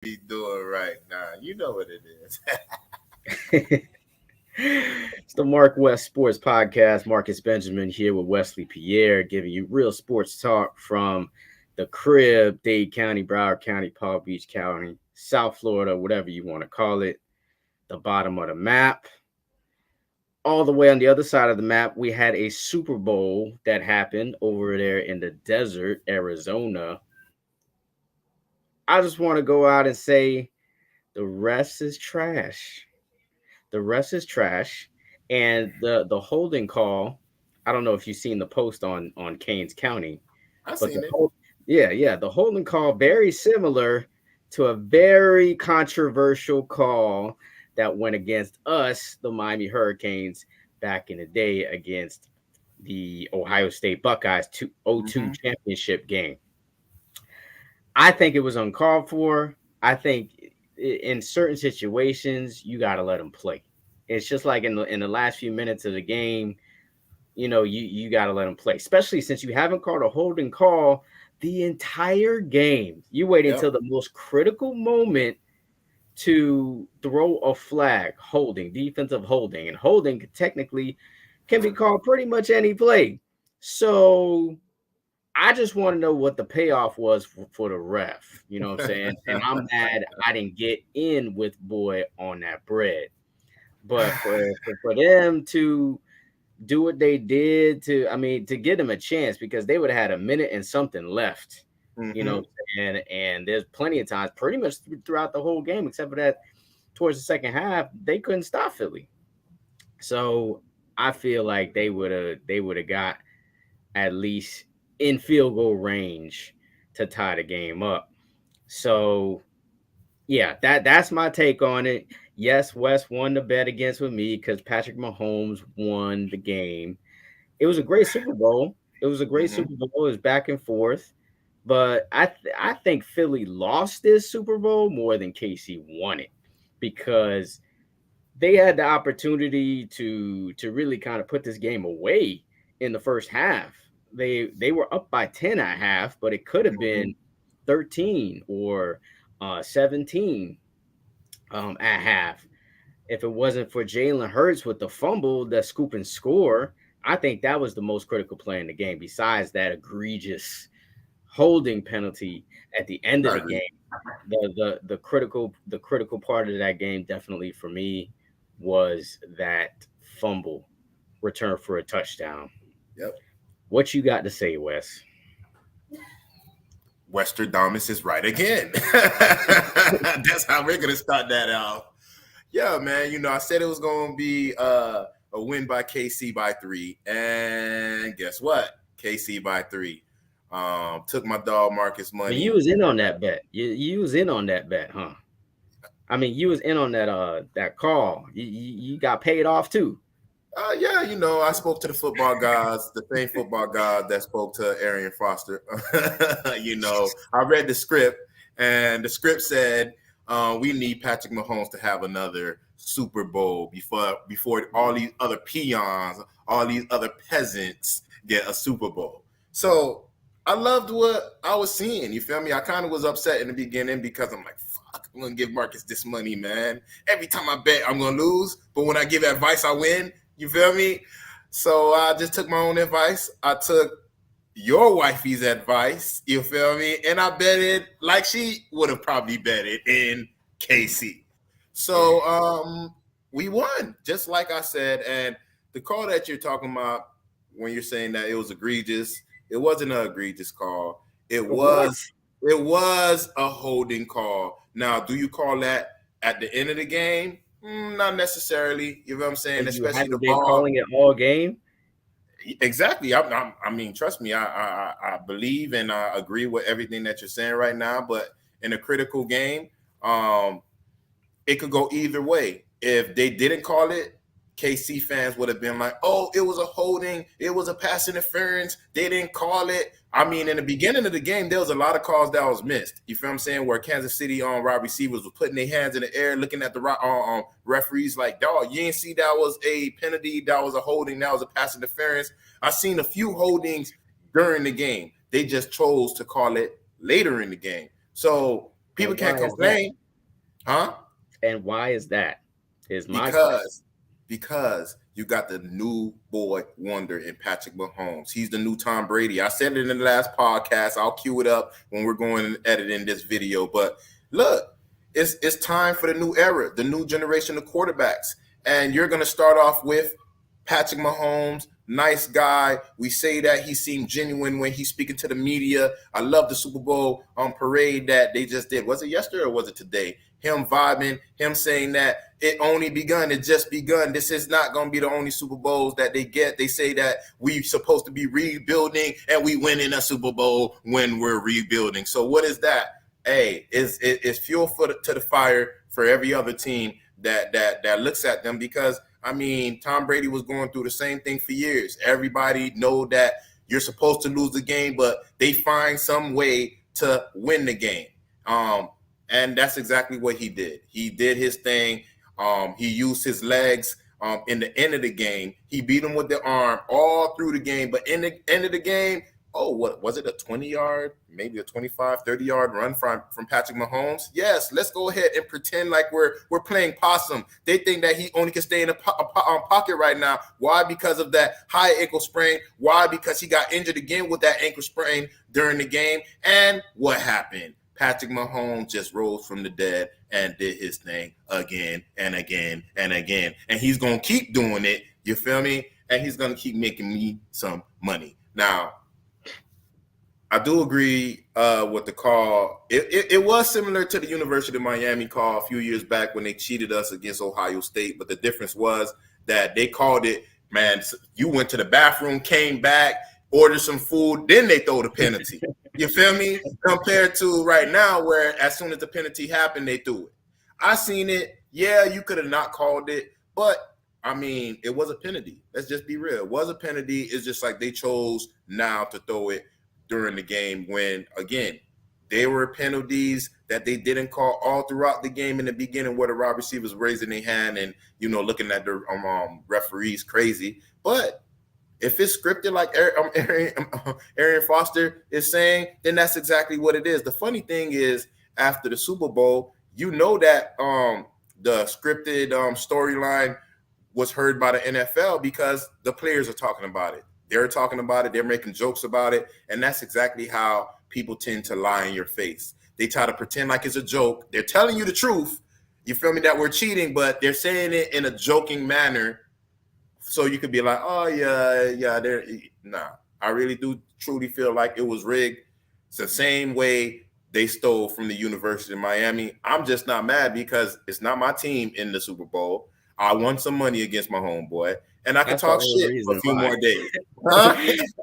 be doing right now. You know what it is. It's the MarcWes Sports Podcast. Marcus Benjamin here with Wesley Pierre, giving you real sports talk from the crib, Dade County, Broward County, Palm Beach County, South Florida, whatever you want to call it, the bottom of the map. All the way on the other side of the map, we had a Super Bowl that happened over there in the desert, Arizona. I just want to go out and say the rest is trash. The rest is trash. And the holding call, I don't know if you've seen the post on Kanes County, I but seen it. the holding call very similar to a very controversial call that went against us, the Miami Hurricanes, back in the day against the Ohio State Buckeyes 2-0-2 championship game. I think it was uncalled for. I think in certain situations you got to let them play. It's just like in the last few minutes of the game, you got to let them play, especially since you haven't called a holding call the entire game. You wait Yep. until the most critical moment to throw a flag, holding, defensive holding, and holding technically can be called pretty much any play. So I just want to know what the payoff was for the ref. You know what I'm saying? And I'm mad I didn't get in with boy on that bread. But for them to do what they did to give them a chance because they would have had a minute and something left. You know hmm what I'm saying? And there's plenty of times, pretty much throughout the whole game, except for that towards the second half, they couldn't stop Philly. So I feel like they would have got at least in field goal range to tie the game up. So yeah, that's my take on it. Yes, Wes won the bet against with me because Patrick Mahomes won the game. It was a great Super Bowl. It was a great hmm Super Bowl. It was back and forth, but I think Philly lost this Super Bowl more than KC won it because they had the opportunity to really kind of put this game away in the first half. They were up by 10 at half, but it could have been 13 or 17 at half. If it wasn't for Jalen Hurts with the fumble, the scoop and score, I think that was the most critical play in the game. Besides that egregious holding penalty at the end of I the agree. game, the critical part of that game definitely for me was that fumble return for a touchdown. Yep. What you got to say, Wes? Westerdamus is right again. That's how we're gonna start that out. Yeah, man. I said it was gonna be a win by KC by 3, and guess what? KC by 3. Took my dog Marcus But you money. was in on that bet. You was in on that bet, huh? I mean, you was in on that call. You got paid off too. Yeah, I spoke to the football guys, the same football guys that spoke to Arian Foster. I read the script, and the script said we need Patrick Mahomes to have another Super Bowl before all these other peons, all these other peasants get a Super Bowl. So I loved what I was seeing. You feel me? I kind of was upset in the beginning because I'm like, fuck, I'm gonna give Marcus this money, man. Every time I bet, I'm gonna lose, but when I give advice, I win. You feel me? So I just took my own advice. I took your wifey's advice. You feel me? And I betted like she would have probably betted in KC. So we won, just like I said. And the call that you're talking about when you're saying that it was egregious, it wasn't an egregious call. It What? was it was a holding call. Now, do you call that at the end of the game? Not necessarily. You know what I'm saying? And you Especially the haven't been ball. calling it all game. Exactly. I mean, trust me. I believe and I agree with everything that you're saying right now. But in a critical game, um, it could go either way. If they didn't call it, KC fans would have been like, "Oh, it was a holding. It was a pass interference. They didn't call it." I mean, in the beginning of the game, there was a lot of calls that was missed. You feel what I'm saying? Where Kansas City on wide receivers were putting their hands in the air, looking at the referees like, "Dog, you didn't see that was a penalty. That was a holding. That was a pass interference." I seen a few holdings during the game. They just chose to call it later in the game. So People And can't why is that? complain, huh? And why is that? Is my question. Because you got the new boy wonder in Patrick Mahomes. He's the new Tom Brady. I said it in the last podcast. I'll cue it up when we're going and editing this video. But look, it's time for the new era, the new generation of quarterbacks. And you're going to start off with Patrick Mahomes, nice guy. We say that he seemed genuine when he's speaking to the media. I love the Super Bowl parade that they just did. Was it yesterday or was it today? Him vibing, him saying that it only begun, it just begun. This is not going to be the only Super Bowls that they get. They say that we're supposed to be rebuilding and we win in a Super Bowl when we're rebuilding. So what is that? Hey, it's fuel to the fire for every other team that looks at them, because I mean, Tom Brady was going through the same thing for years. Everybody know that you're supposed to lose the game, but they find some way to win the game. And that's exactly what he did. He did his thing. He used his legs in the end of the game. He beat him with the arm all through the game. But in the end of the game, what was it, a 20-yard, maybe a 25, 30-yard run from Patrick Mahomes? Yes, let's go ahead and pretend like we're playing possum. They think that he only can stay in a pocket right now. Why? Because of that high ankle sprain. Why? Because he got injured again with that ankle sprain during the game. And what happened? Patrick Mahomes just rose from the dead and did his thing again and again and again. And he's going to keep doing it, you feel me? And he's going to keep making me some money. Now, I do agree with the call. It was similar to the University of Miami call a few years back when they cheated us against Ohio State. But the difference was that they called it, man, you went to the bathroom, came back, ordered some food, then they throw the penalty. You feel me? Compared to right now, where as soon as the penalty happened, they threw it. I seen it. Yeah, you could have not called it, but I mean, it was a penalty. Let's just be real. It was a penalty. It's just like they chose now to throw it during the game when, again, there were penalties that they didn't call all throughout the game in the beginning where the wide receivers raising their hand and, looking at the referees crazy. But if it's scripted like Arian Foster is saying, then that's exactly what it is. The funny thing is, after the Super Bowl, that the scripted storyline was heard by the NFL because the players are talking about it. They're talking about it. They're making jokes about it. And that's exactly how people tend to lie in your face. They try to pretend like it's a joke. They're telling you the truth. You feel me? That we're cheating, but they're saying it in a joking manner. So you could be like, oh, yeah. Nah, I really do truly feel like it was rigged. It's the same way they stole from the University of Miami. I'm just not mad because it's not my team in the Super Bowl. I won some money against my homeboy, and I can talk shit for a few more days. Huh?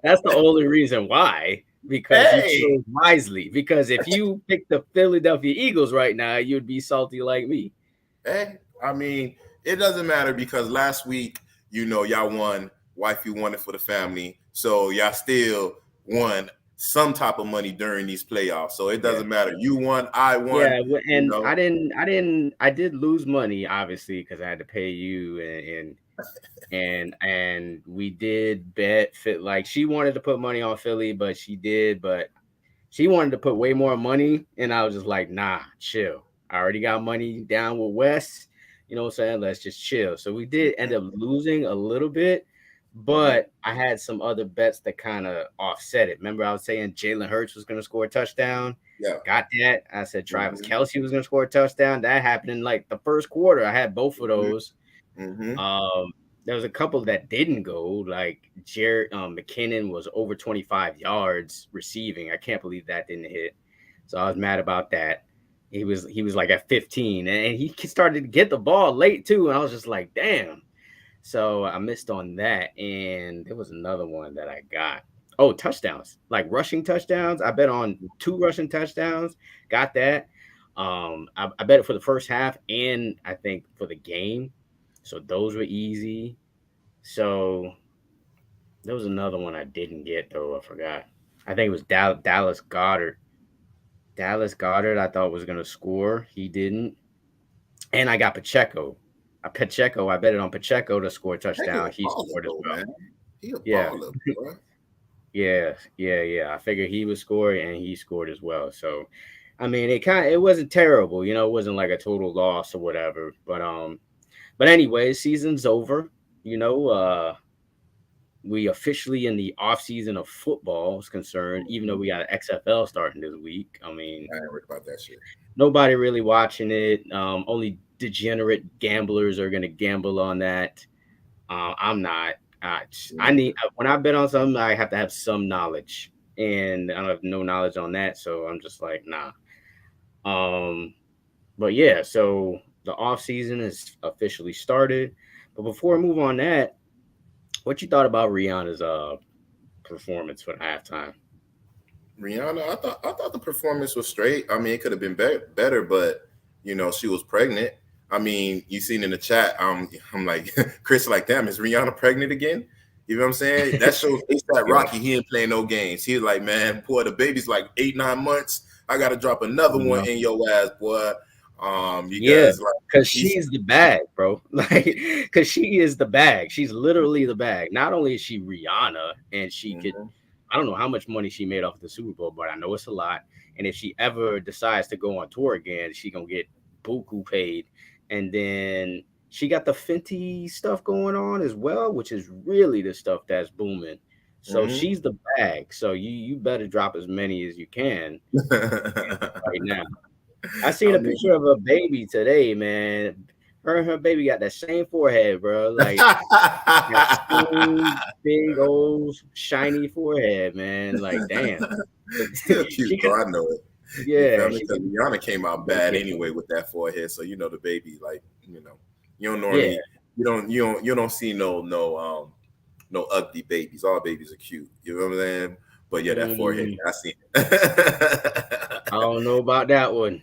That's the only reason why, because you chose wisely. Because if you picked the Philadelphia Eagles right now, you'd be salty like me. Hey, I mean, it doesn't matter because last week, y'all won. Wifey won it for the family. So y'all still won some type of money during these playoffs. So it doesn't matter. You won, I won. Yeah, and I did lose money, obviously, because I had to pay you and we did bet fit. Like, she wanted to put money on Philly, but she wanted to put way more money, and I was just like, nah, chill. I already got money down with Wes. You know what I'm saying? Let's just chill. So we did end up losing a little bit, but I had some other bets that kind of offset it. Remember, I was saying Jalen Hurts was going to score a touchdown. Yeah. Got that. I said Travis Kelce was going to score a touchdown. That happened in like the first quarter. I had both of those. There was a couple that didn't go. Like Jared McKinnon was over 25 yards receiving. I can't believe that didn't hit. So I was mad about that. He was like at 15, and he started to get the ball late too. And I was just like, damn. So I missed on that. And there was another one that I got. Oh, touchdowns, like rushing touchdowns. I bet on 2 rushing touchdowns. Got that. I bet it for the first half and I think for the game. So those were easy. So there was another one I didn't get though. I forgot. I think it was Dallas Goedert. Dallas Goedert, I thought was going to score. He didn't. And I got Pacheco. I bet it on Pacheco to score a touchdown. He scored as well. Man. He a baller, boy. Yeah. I figured he would score, and he scored as well. So I mean, it wasn't terrible, you know, it wasn't like a total loss or whatever. But anyway, season's over. You know, we officially in the off season of football is concerned, even though we got XFL starting this week. I mean, I ain't worried about that shit. nobody really watching it. Only degenerate gamblers are gonna gamble on that. I'm not. I need when I bet on something, I have to have some knowledge, and I don't have no knowledge on that, so I'm just like, nah. But yeah, so the off season is officially started. But before I move on that, what you thought about Rihanna's performance for the halftime? Rihanna, I thought the performance was straight. I mean, it could have been better, but you know, she was pregnant. I mean, you seen in the chat, I'm like, Chris, like, damn, is Rihanna pregnant again? You know what I'm saying? That shows ASAP Rocky, he ain't playing no games. He's like, man, boy, the baby's like 8-9 months. I gotta drop another one in your ass, boy. Yeah, Because like because she's the bag, bro. Like, because she is the bag. She's literally the bag. Not only is she Rihanna, and she could, I don't know how much money she made off the Super Bowl, but I know it's a lot. And if she ever decides to go on tour again, she gonna get buku paid. And then she got the Fenty stuff going on as well, which is really the stuff that's booming. So she's the bag. So you better drop as many as you can right now. I seen a picture of a baby today, man. Her and her baby got that same forehead, bro. Like that same big old shiny forehead, man. Like, damn. still cute, though. I know it. Yeah, because Rihanna came out bad anyway with that forehead, so you know the baby, like, you know, you don't normally you don't see no ugly babies. All babies are cute. You know what I'm saying? But yeah, that forehead, I seen it. I don't know about that one.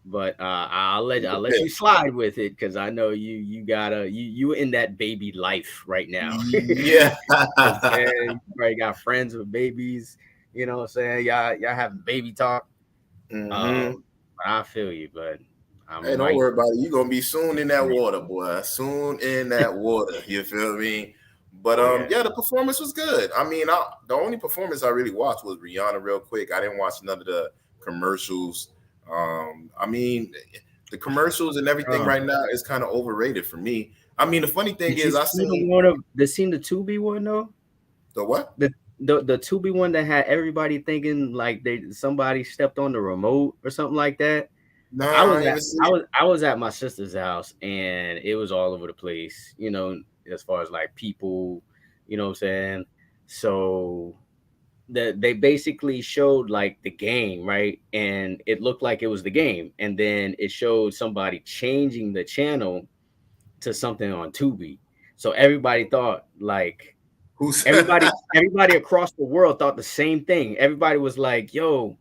But I'll let you slide with it because I know you gotta you in that baby life right now. Yeah. You probably got friends with babies, you know what I'm saying? Y'all having baby talk. I feel you, but hey, don't worry about it. You're gonna be soon in that water, boy. Soon in that water. You feel me? But yeah, the performance was good. I mean, the only performance I really watched was Rihanna real quick. I didn't watch none of the commercials. I mean, the commercials and everything right now is kind of overrated for me. I mean, the funny thing is, I seen the Tubi one though. The what? The Tubi one that had everybody thinking like somebody stepped on the remote or something like that. No, I was at my sister's house and it was all over the place, you know, as far as like people, you know what I'm saying? So they basically showed like the game, right? And it looked like it was the game. And then it showed somebody changing the channel to something on Tubi. So everybody thought like everybody across the world thought the same thing. Everybody was like, yo,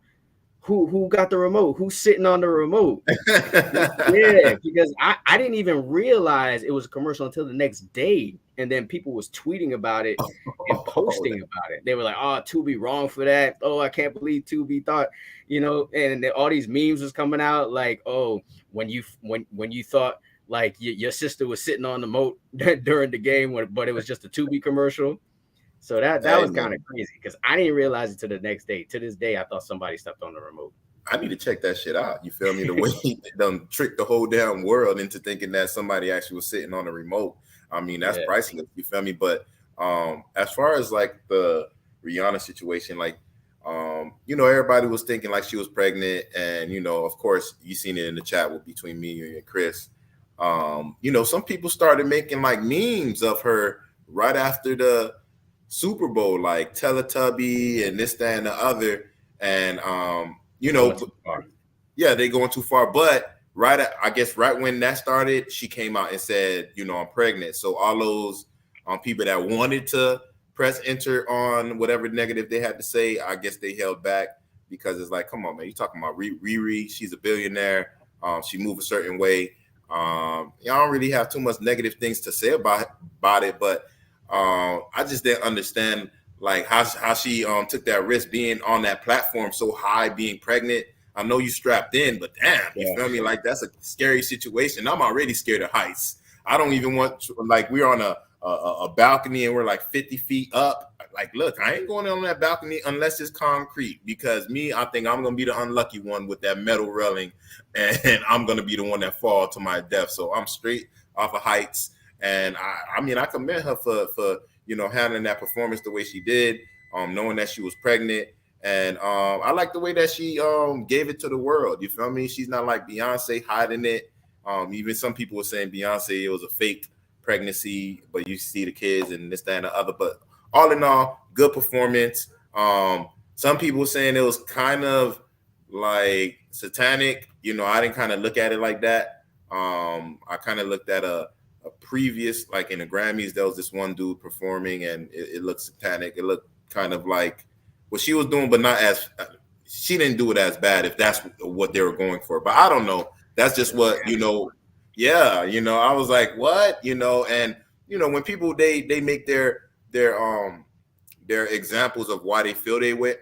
who got the remote? Who's sitting on the remote? Yeah, because I didn't even realize it was a commercial until the next day. And then people was tweeting about it and posting about it. They were like, oh, Tubi wrong for that. Oh, I can't believe Tubi thought, you know, and all these memes was coming out like, oh, when you thought like your sister was sitting on the remote during the game, but it was just a Tubi commercial. So that was kind of crazy because I didn't realize it to the next day. To this day, I thought somebody stepped on the remote. I need to check that shit out. You feel me? The way he done tricked the whole damn world into thinking that somebody actually was sitting on the remote. I mean, that's priceless. You feel me? But as far as like the Rihanna situation, like you know, everybody was thinking like she was pregnant, and you know, of course, you seen it in the chat between me and Chris. You know, some people started making like memes of her right after the Super Bowl, like Teletubby and this, that, and the other. And you know, yeah, they going too far. But I guess right when that started, she came out and said, you know, I'm pregnant. So all those people that wanted to press enter on whatever negative they had to say, I guess they held back because it's like, come on, man, you talking about Riri? She's a billionaire. She moved a certain way. Y'all don't really have too much negative things to say about it, but I just didn't understand like how she took that risk being on that platform so high, being pregnant. I know you strapped in, but damn, you feel me? Like that's a scary situation. I'm already scared of heights. I don't even want to, like we're on a balcony and we're like 50 feet up, like, look, I ain't going on that balcony unless it's concrete, because I think I'm gonna be the unlucky one with that metal railing, and I'm gonna be the one that fall to my death. So I'm straight off of heights, and I mean, I commend her for handling that performance the way she did, knowing that she was pregnant. And I like the way that she gave it to the world. You feel me? She's not like Beyonce hiding it. Even some people were saying Beyonce, it was a fake pregnancy, but you see the kids and this, that, and the other. But all in all, good performance. Some people were saying it was kind of like satanic. I didn't kind of look at it like that. I kind of looked at a previous, like in the Grammys, there was this one dude performing, and it looked satanic. It looked kind of like what she was doing, but not as, she didn't do it as bad, if that's what they were going for. But I don't know. That's just what, yeah, I was like, what? And when people they make their examples of why they feel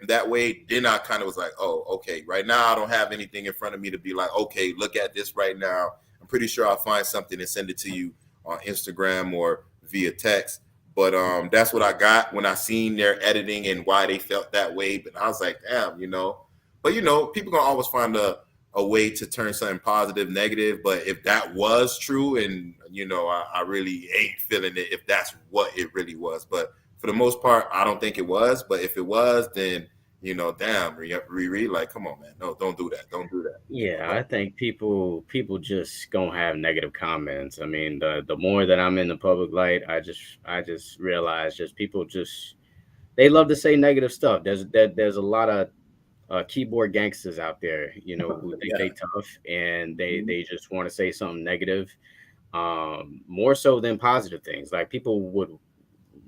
that way, then I kind of was like, oh, okay, right now I don't have anything in front of me to be like, okay, look at this right now. I'm pretty sure I'll find something and send it to you on Instagram or via text. But that's what I got when I seen their editing and why they felt that way. But I was like, damn, But people gonna always find a way to turn something positive, negative. But if that was true, and I really ain't feeling it if that's what it really was. But for the most part, I don't think it was. But if it was, then damn, Riri, like, come on, man, no, don't do that. Yeah, I think people just gonna have negative comments. I mean, the more that I'm in the public light, I just realize people they love to say negative stuff. There's a lot of keyboard gangsters out there, who think they tough, and they just want to say something negative, more so than positive things. Like, people would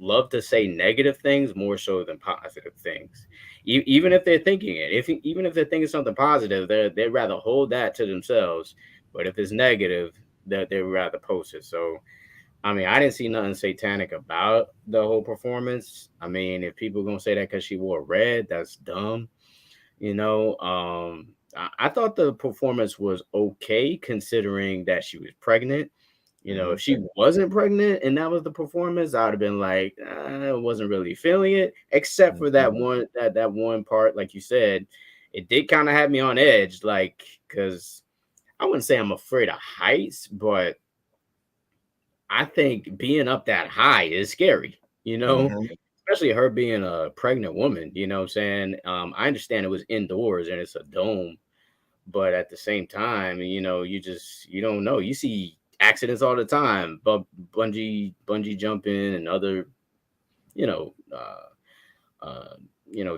love to say negative things more so than positive things, even if they're thinking it. Even if they're thinking something positive, they'd rather hold that to themselves. But if it's negative, they'd rather post it. So, I mean, I didn't see nothing satanic about the whole performance. I mean, if people are gonna say that because she wore red, that's dumb. I thought the performance was okay, considering that she was pregnant. If she wasn't pregnant and that was the performance, I would have been like, I wasn't really feeling it, except for that one part, like you said. It did kind of have me on edge, like, because I wouldn't say I'm afraid of heights, but I think being up that high is scary, especially her being a pregnant woman, what I'm saying? I understand it was indoors and it's a dome, but at the same time, you don't know. You see accidents all the time, but bungee jumping and other,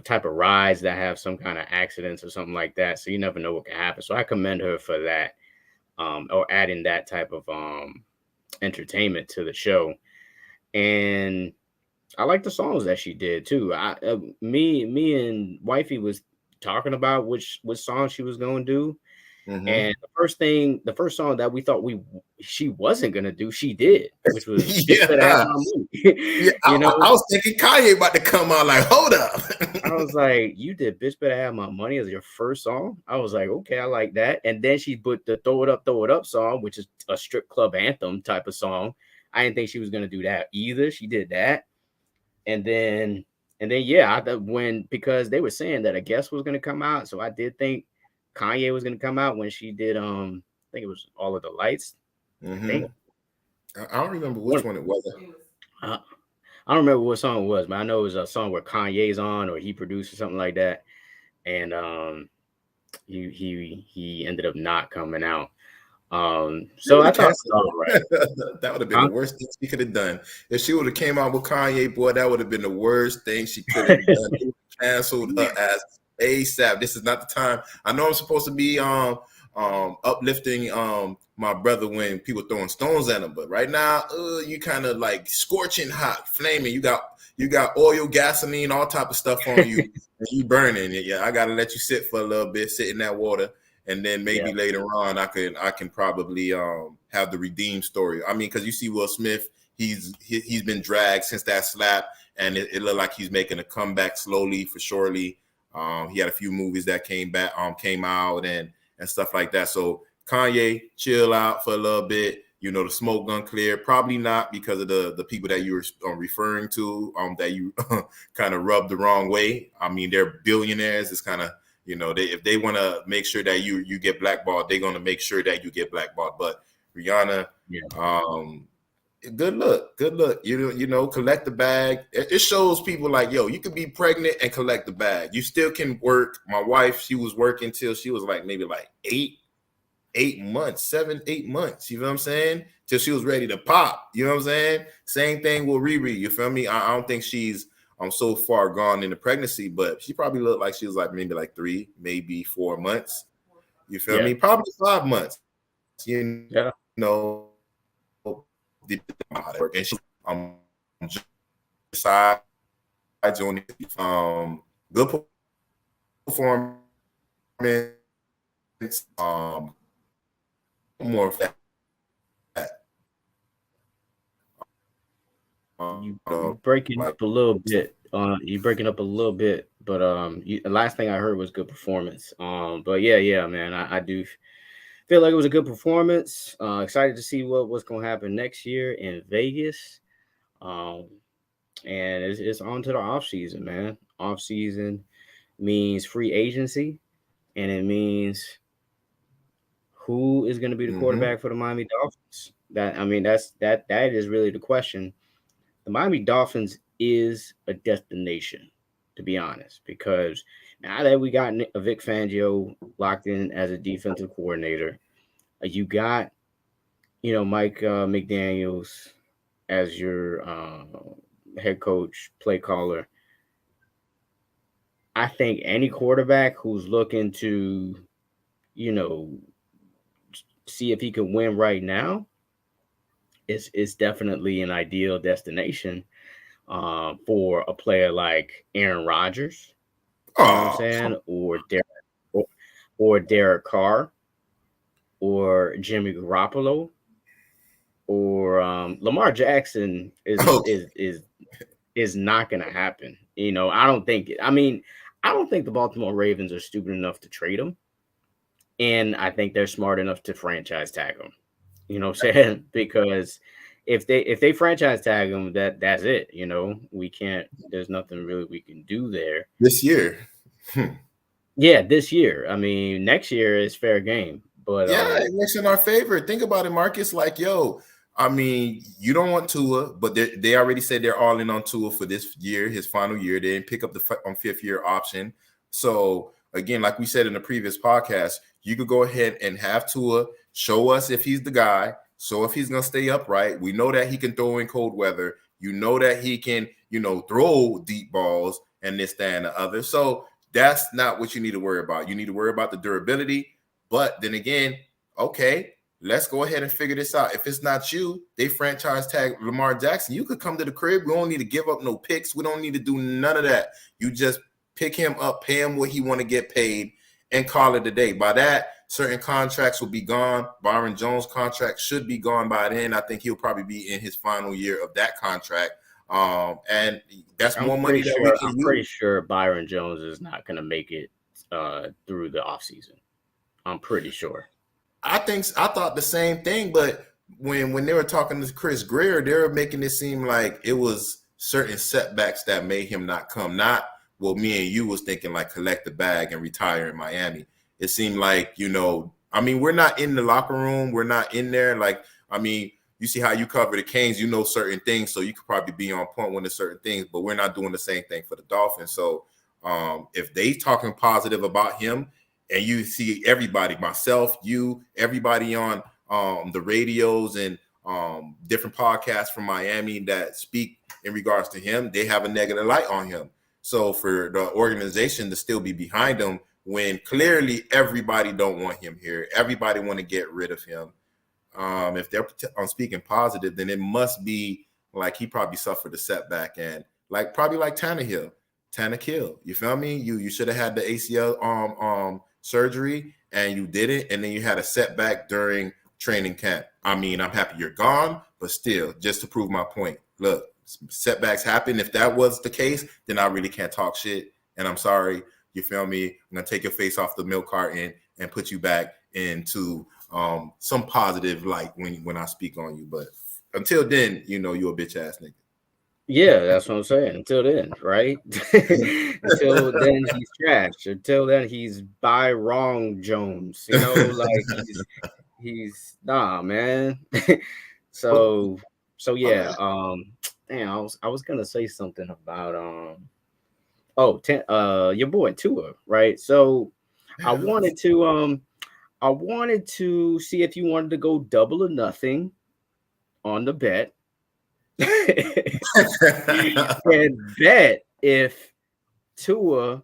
type of rides that have some kind of accidents or something like that. So you never know what can happen. So I commend her for that, or adding that type of entertainment to the show. And I like the songs that she did too. Me and wifey was talking about which song she was going to do. Mm-hmm. And the first song that we thought she wasn't gonna do, she did, which was yeah. I was thinking Kanye about to come out, like, hold up. I was like, you did Bitch Better Have My Money as your first song? I was like, okay, I like that. And then she put the Throw It Up song, which is a strip club anthem type of song. I didn't think she was gonna do that either. She did that. And then yeah, because they were saying that a guest was gonna come out, so I did think Kanye was going to come out when she did, I think it was All of the Lights. Mm-hmm. I don't remember which one it was. I don't remember what song it was, but I know it was a song where Kanye's on, or he produced or something like that. And he ended up not coming out. So I thought, right. That would have been the worst thing she could have done. If she would have came out with Kanye, boy, that would have been the worst thing she could have done. Canceled her ass ASAP. This is not the time. I know I'm supposed to be uplifting my brother when people throwing stones at him, but right now you kind of like scorching hot, flaming. You got oil, gasoline, all type of stuff on you, and you burning. Yeah, I gotta let you sit for a little bit, sit in that water, and then maybe later on I can probably have the redeem story. I mean, because you see Will Smith, he's been dragged since that slap, and it looked like he's making a comeback slowly for surely. He had a few movies that came out and stuff like that. So Kanye, chill out for a little bit. the smoke gun cleared? Probably not, because of the people that you were referring to, that you kind of rubbed the wrong way. I mean, they're billionaires. It's kind of, if they want to make sure that you get blackballed, they're going to make sure that you get blackballed. But Rihanna, good look. Collect the bag. It shows people like, yo, you could be pregnant and collect the bag. You still can work. My wife, she was working till she was like maybe like 8 months, 7, 8 months. You know what I'm saying? Till she was ready to pop. You know what I'm saying? Same thing with Riri. You feel me? I don't think she's so far gone in the pregnancy, but she probably looked like she was like maybe like 3, maybe 4 months. You feel me? Probably 5 months. And she besides doing good performance, more of that. You're breaking up a little bit. You're breaking up a little bit, but the last thing I heard was good performance. But yeah, man, I do feel like it was a good performance. Excited to see what's gonna happen next year in Vegas. And it's on to the off season, man. Off season means free agency, and it means who is going to be the quarterback for the Miami Dolphins. That is really the question. The Miami Dolphins is a destination, to be honest, because now that we got Vic Fangio locked in as a defensive coordinator, you got Mike McDaniels as your head coach, play caller. I think any quarterback who's looking to, see if he can win right now is definitely an ideal destination for a player like Aaron Rodgers, you know what I'm saying, or Derek Carr, or Jimmy Garoppolo, or Lamar Jackson is not going to happen. I don't think the Baltimore Ravens are stupid enough to trade him, and I think they're smart enough to franchise tag him. You know what I'm saying? Because if they franchise tag him, that's it. We can't. There's nothing really we can do there this year. Yeah, this year. I mean, next year is fair game. But it works in our favor. Think about it, Marcus. Like, yo, I mean, you don't want Tua, but they already said they're all in on Tua for this year, his final year. They didn't pick up the 5th year option. So again, like we said in the previous podcast, you could go ahead and have Tua show us if he's the guy. So if he's going to stay upright, we know that he can throw in cold weather. You know that he can, throw deep balls and this, that, and the other. So that's not what you need to worry about. You need to worry about the durability. But then again, okay, let's go ahead and figure this out. If it's not you, they franchise tag Lamar Jackson. You could come to the crib. We don't need to give up no picks. We don't need to do none of that. You just pick him up, pay him what he want to get paid, and call it a day. By that, certain contracts will be gone. Byron Jones' contract should be gone by then. I think he'll probably be in his final year of that contract. And that's more money that we can use. I'm pretty sure Byron Jones is not going to make it through the offseason. I'm pretty sure. I thought the same thing, but when they were talking to Chris Greer, they were making it seem like it was certain setbacks that made him not come. Not what me and you was thinking, like collect the bag and retire in Miami. It seemed like, we're not in the locker room. We're not in there. Like, you see how you cover the Canes, certain things, so you could probably be on point with certain things, but we're not doing the same thing for the Dolphins. So if they talking positive about him, and you see everybody, myself, you, everybody on the radios and different podcasts from Miami that speak in regards to him, they have a negative light on him. So for the organization to still be behind him when clearly everybody don't want him here, everybody want to get rid of him. If they're speaking positive, then it must be like he probably suffered a setback, and probably like Tannehill, you feel me? You should have had the ACL surgery and you didn't, and then you had a setback during training camp. I'm happy you're gone, but still, just to prove my point, look, setbacks happen. If that was the case, then I really can't talk shit, and I'm sorry. You feel me? I'm gonna take your face off the milk carton and put you back into some positive light when I speak on you. But until then, you know, you're a bitch ass nigga. Yeah, that's what I'm saying. Until then, right? Until then, he's trash. Until then, he's by wrong Jones. You know, like he's nah, man. so yeah. Damn, I was gonna say something about your boy Tua, right? So I wanted to see if you wanted to go double or nothing on the bet. And bet if Tua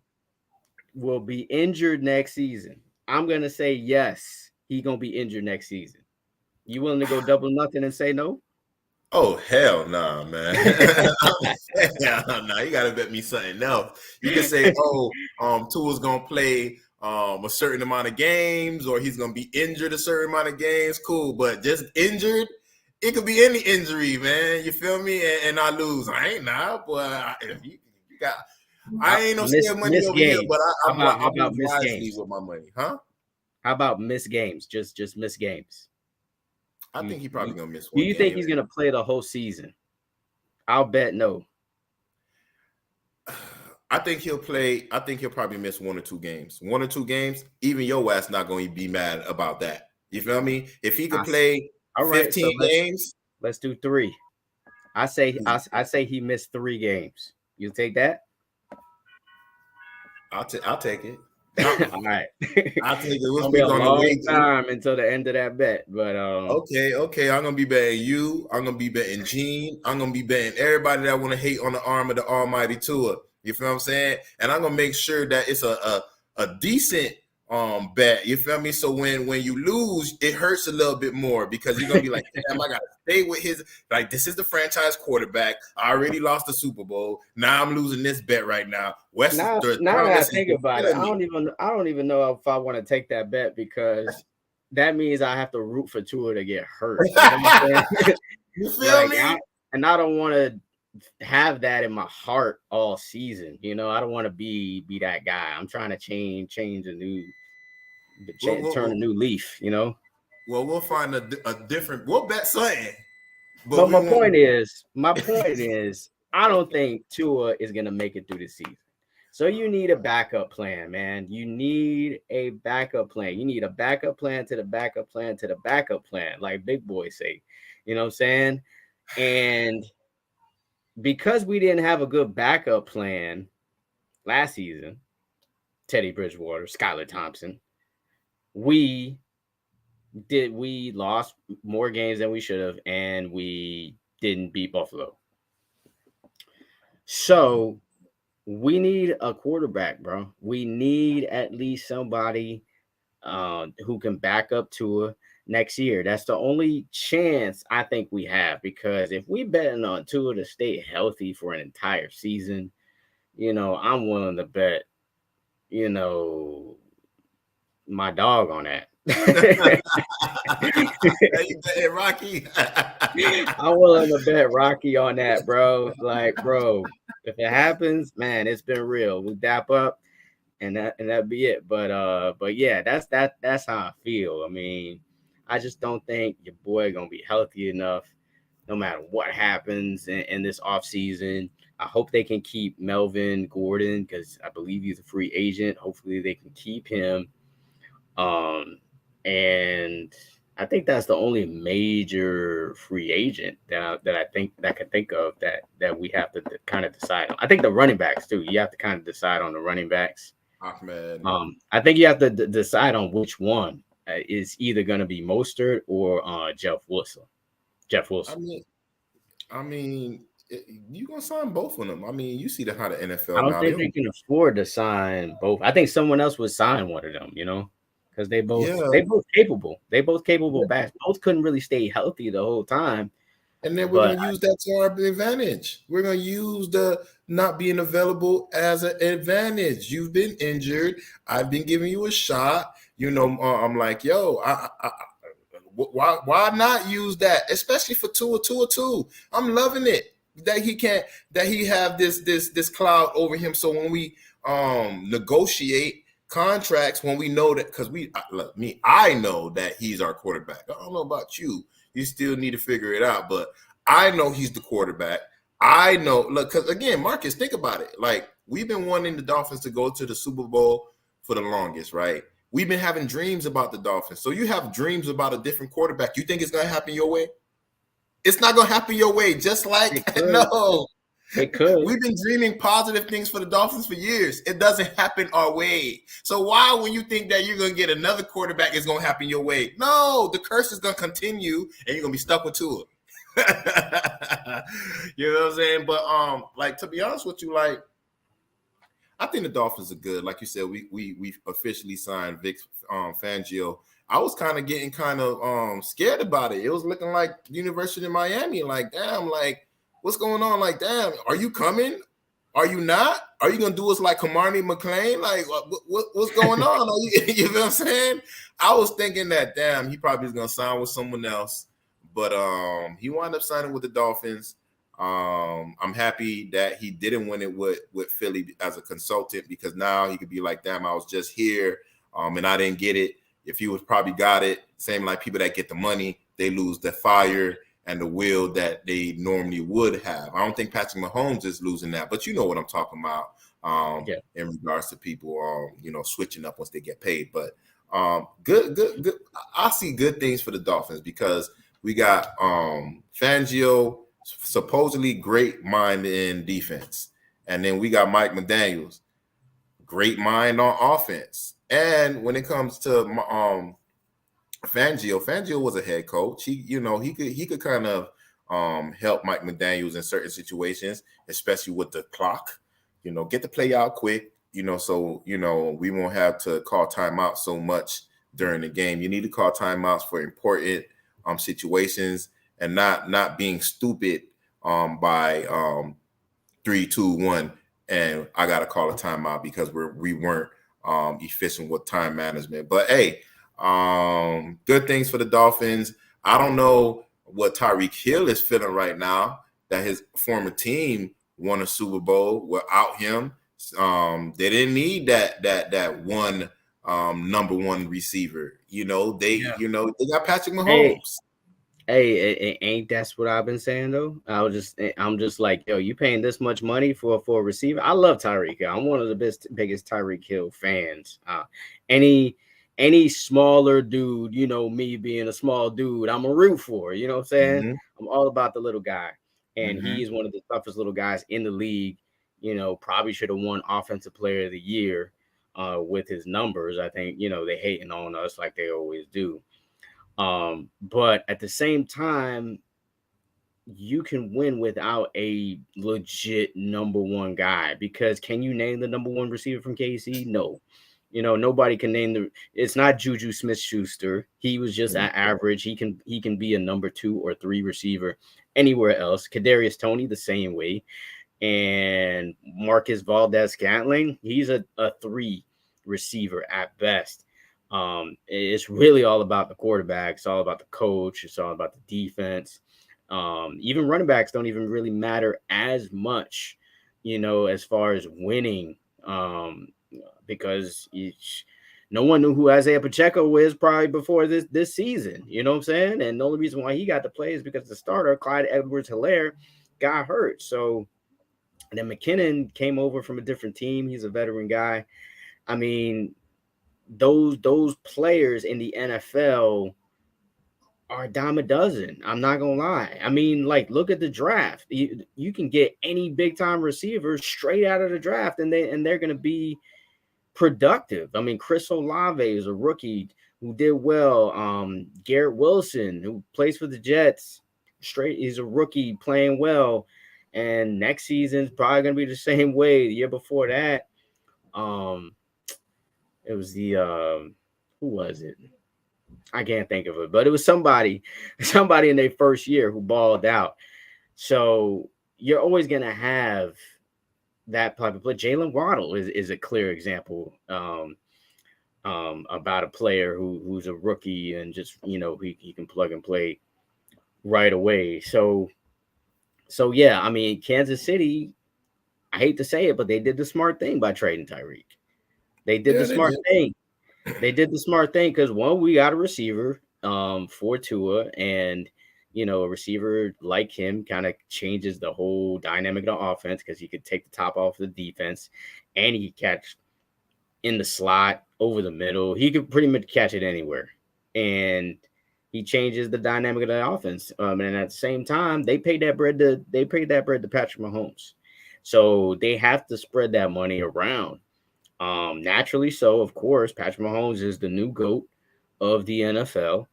will be injured next season. I'm gonna say yes, he's gonna be injured next season. You willing to go double nothing and say no? Oh hell nah, man. Hell nah, you gotta bet me something else. You can say, Tua's gonna play a certain amount of games, or he's gonna be injured a certain amount of games. Cool, but just injured, it could be any injury, man. You feel me? And I lose. I ain't nah, boy. If you got, I ain't no scared money over games. here, but how about move miss wisely games with my money, huh? How about miss games? Just miss games. I think he probably gonna miss Do one. you think he's gonna play the whole season? I'll bet no. I think he'll play. I think he'll probably miss 1 or 2 games. 1 or 2 games. Even your ass not going to be mad about that. You feel me? If he could play 15 games, let's do 3. I say he missed 3 games. You take that? I'll take it. All right. I'll take it. It'll be a long time until the end of that bet, but okay. I'm gonna be betting you. I'm gonna be betting Gene. I'm gonna be betting everybody that want to hate on the arm of the Almighty Tua. You feel what I'm saying? And I'm gonna make sure that it's a decent bet. You feel me? So when you lose, it hurts a little bit more because you're gonna be like, damn, I gotta stay with his, like, this is the franchise quarterback. I already lost the Super Bowl. Now I'm losing this bet right now. Now that I think about it, I don't even know if I want to take that bet because that means I have to root for Tua to get hurt. You know what I'm saying? You feel me? And I don't want to have that in my heart all season. You know, I don't want to be that guy. I'm trying to change turn a new leaf, you know. Well, we'll find a different, we'll bet something. But my point is, I don't think Tua is gonna make it through the season. So you need a backup plan, man. You need a backup plan. You need a backup plan to the backup plan to the backup plan, like big boys say. You know what I'm saying? And because we didn't have a good backup plan last season, Teddy Bridgewater, Skylar Thompson, we lost more games than we should have, and we didn't beat Buffalo. So we need a quarterback, bro. We need at least somebody who can back up Tua next year. That's the only chance I think we have, because if we betting on Tua to stay healthy for an entire season, you know, I'm willing to bet, you know, my dog on that. You betting Rocky? I'm willing to bet Rocky on that, bro. Like, bro, if it happens, man, it's been real. We dap up, and that be it. But yeah, that's how I feel. I mean, I just don't think your boy gonna be healthy enough, no matter what happens in this offseason. I hope they can keep Melvin Gordon because I believe he's a free agent. Hopefully they can keep him. And I think that's the only major free agent that I think that I can think of that we have to kind of decide on. I think the running backs too. You have to kind of decide on the running backs. Ahmed. I think you have to decide on which one is either going to be Mostert or Jeff Wilson. I mean, you gonna sign both of them. I mean, you see how the NFL. I don't think they can afford to sign both. I think someone else would sign one of them. You know. Because they both capable. They both capable backs. Both couldn't really stay healthy the whole time. And then we're gonna use that to our advantage. We're gonna use the not being available as an advantage. You've been injured. I've been giving you a shot. You know, I'm like, yo, why not use that? Especially for Tua. I'm loving it that he have this cloud over him. So when we negotiate, contracts when we know that, because I know that he's our quarterback. I don't know about you. You still need to figure it out, but I know he's the quarterback. I know, look, because again, Marcus, think about it. Like, we've been wanting the Dolphins to go to the Super Bowl for the longest, right? We've been having dreams about the Dolphins. So you have dreams about a different quarterback. You think it's going to happen your way? It's not going to happen your way. Just like, no. It could. We've been dreaming positive things for the Dolphins for years. It doesn't happen our way. So why, when you think that you're going to get another quarterback, it's going to happen your way? No, the curse is going to continue, and you're going to be stuck with Tua. You know what I'm saying? But like, to be honest with you, like, I think the Dolphins are good. Like you said, we officially signed Vic Fangio. I was kind of getting scared about it. It was looking like University of Miami. Like, damn, like, what's going on? Like, damn, are you coming? Are you not? Are you gonna do us like Kamani McLean? Like, what's going on? You know what I'm saying? I was thinking that, damn, he probably was gonna sign with someone else, but he wound up signing with the Dolphins. I'm happy that he didn't win it with Philly as a consultant, because now he could be like, damn, I was just here, and I didn't get it. If he was probably got it, same like people that get the money, they lose the fire and the will that they normally would have. I don't think Patrick Mahomes is losing that, but you know what I'm talking about in regards to people, switching up once they get paid. But good. I see good things for the Dolphins, because we got Fangio, supposedly great mind in defense. And then we got Mike McDaniels, great mind on offense. And when it comes to Fangio was a head coach. He could kind of help Mike McDaniels in certain situations, especially with the clock. Get the play out quick. So we won't have to call timeout so much during the game. You need to call timeouts for important situations, and not being stupid by 3, 2, 1, and I got to call a timeout because we weren't efficient with time management. But hey, good things for the Dolphins. I don't know what Tyreek Hill is feeling right now, that his former team won a Super Bowl without him. They didn't need that one number one receiver. They got Patrick Mahomes. Hey, ain't that's what I've been saying though? I'm just like, yo, you paying this much money for a receiver? I love Tyreek Hill. I'm one of the biggest Tyreek Hill fans. Any smaller dude, me being a small dude, I'm a root for. You know what I'm saying? Mm-hmm. I'm all about the little guy, and he is one of the toughest little guys in the league. Probably should have won Offensive Player of the Year with his numbers. I think they hating on us like they always do. But at the same time, you can win without a legit number one guy, because can you name the number one receiver from KC? No. Nobody can name it's not Juju Smith-Schuster. He was just at average. He can be a number 2 or 3 receiver anywhere else. Kadarius Toney the same way. And Marcus Valdez-Scantling, he's a 3 receiver at best. It's really all about the quarterback. It's all about the coach. It's all about the defense. Even running backs don't even really matter as much, as far as winning, because no one knew who Isaiah Pacheco was probably before this season. You know what I'm saying? And the only reason why he got to play is because the starter, Clyde Edwards-Helaire, got hurt. So then McKinnon came over from a different team. He's a veteran guy. I mean, those players in the NFL are a dime a dozen. I'm not gonna lie. I mean, like, look at the draft. You can get any big time receiver straight out of the draft, and they're gonna be productive. I mean, Chris Olave is a rookie who did well. Garrett Wilson, who plays for the Jets, he's a rookie playing well, and next season's probably gonna be the same way. The year before that, it was the who was it? I can't think of it, but it was somebody in their first year who balled out. So you're always gonna have that type of play. Jalen Waddle is a clear example about a player who's a rookie and just he can plug and play right away. So yeah, I mean, Kansas City, I hate to say it, but they did the smart thing by trading Tyreek. They did Yeah, the they smart did. thing. They did the smart thing because one, we got a receiver for Tua, and a receiver like him kind of changes the whole dynamic of the offense because he could take the top off the defense, and he could catch in the slot, over the middle. He could pretty much catch it anywhere, and he changes the dynamic of the offense. And at the same time, they paid that bread to Patrick Mahomes, so they have to spread that money around. Naturally, so of course, Patrick Mahomes is the new GOAT of the NFL.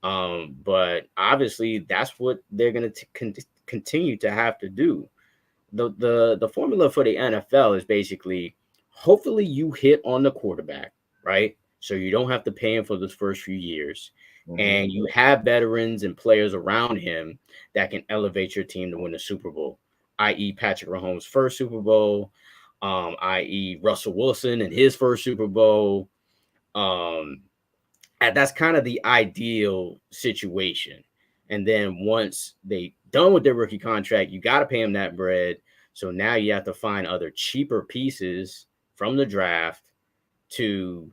But obviously, that's what they're going to continue to have to do. The formula for the NFL is basically, hopefully you hit on the quarterback, right? So you don't have to pay him for those first few years, Mm-hmm. and you have veterans and players around him that can elevate your team to win the Super Bowl, i.e. Patrick Mahomes' first Super Bowl, i.e. Russell Wilson and his first Super Bowl. Um, and that's kind of the ideal situation. And then once they done with their rookie contract, you got to pay them that bread. So now you have to find other cheaper pieces from the draft to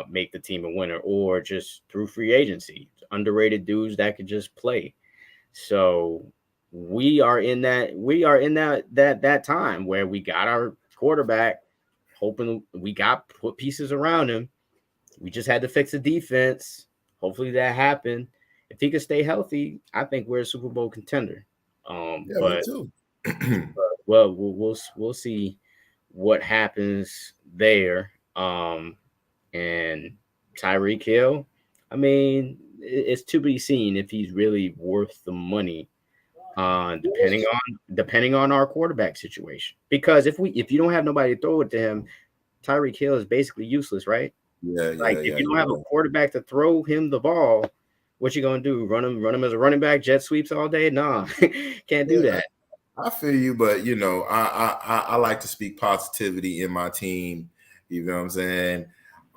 make the team a winner, or just through free agency, underrated dudes that could just play. So we are in that time where we got our quarterback, hoping we got put pieces around him. We just had to fix the defense. Hopefully that happened. If he could stay healthy, I think we're a Super Bowl contender. Yeah, me But too. well, we'll see what happens there. And Tyreek Hill, I mean, it's to be seen if he's really worth the money. Depending on our quarterback situation, because if you don't have nobody to throw it to him, Tyreek Hill is basically useless, right? Yeah, Like, yeah, if yeah. you don't You're have a right. quarterback to throw him the ball, what you gonna do? Run him as a running back, jet sweeps all day? Nah, can't do Yeah, that. I feel you, but I like to speak positivity in my team. You know what I'm saying?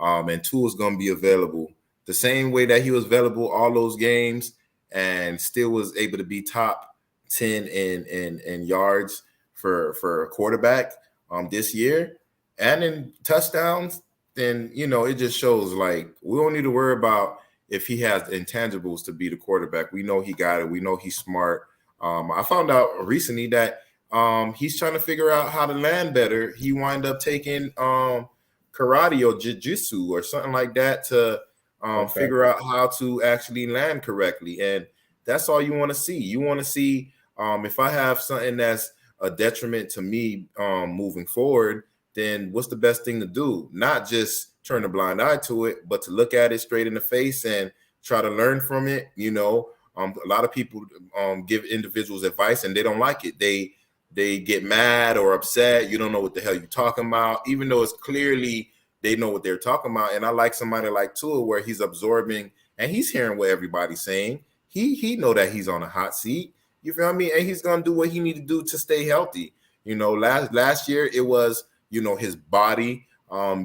And Tua's gonna be available the same way that he was available all those games, and still was able to be top 10 in yards for a quarterback this year, and in touchdowns. Then it just shows like we don't need to worry about if he has intangibles to be the quarterback. We know he got it. We know he's smart. I found out recently that he's trying to figure out how to land better. He wind up taking karate or jiu-jitsu or something like that to Okay. figure out how to actually land correctly. And that's all you want to see. You want to see if I have something that's a detriment to me moving forward, then what's the best thing to do? Not just turn a blind eye to it, but to look at it straight in the face and try to learn from it. A lot of people give individuals advice and they don't like it. They get mad or upset. You don't know what the hell you're talking about, even though it's clearly they know what they're talking about. And I like somebody like Tua where he's absorbing and he's hearing what everybody's saying. He know that he's on a hot seat. You feel me? And he's gonna do what he need to do to stay healthy. Last year it was his body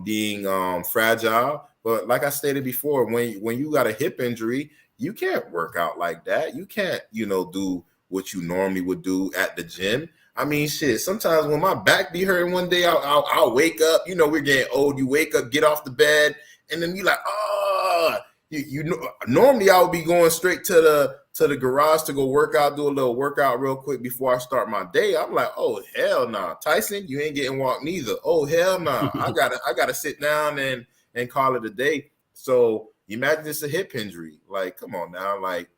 being fragile. But like I stated before, when you got a hip injury, you can't work out like that. You can't, do what you normally would do at the gym. I mean, shit. Sometimes when my back be hurting one day, I'll wake up. We're getting old. You wake up, get off the bed, and then you like, oh, normally I would be going straight to the garage to go work out, do a little workout real quick before I start my day. I'm like, oh hell no, nah. Tyson, you ain't getting walked neither. Oh hell no, nah. I gotta sit down and call it a day. So imagine it's a hip injury. Like, come on now. Like,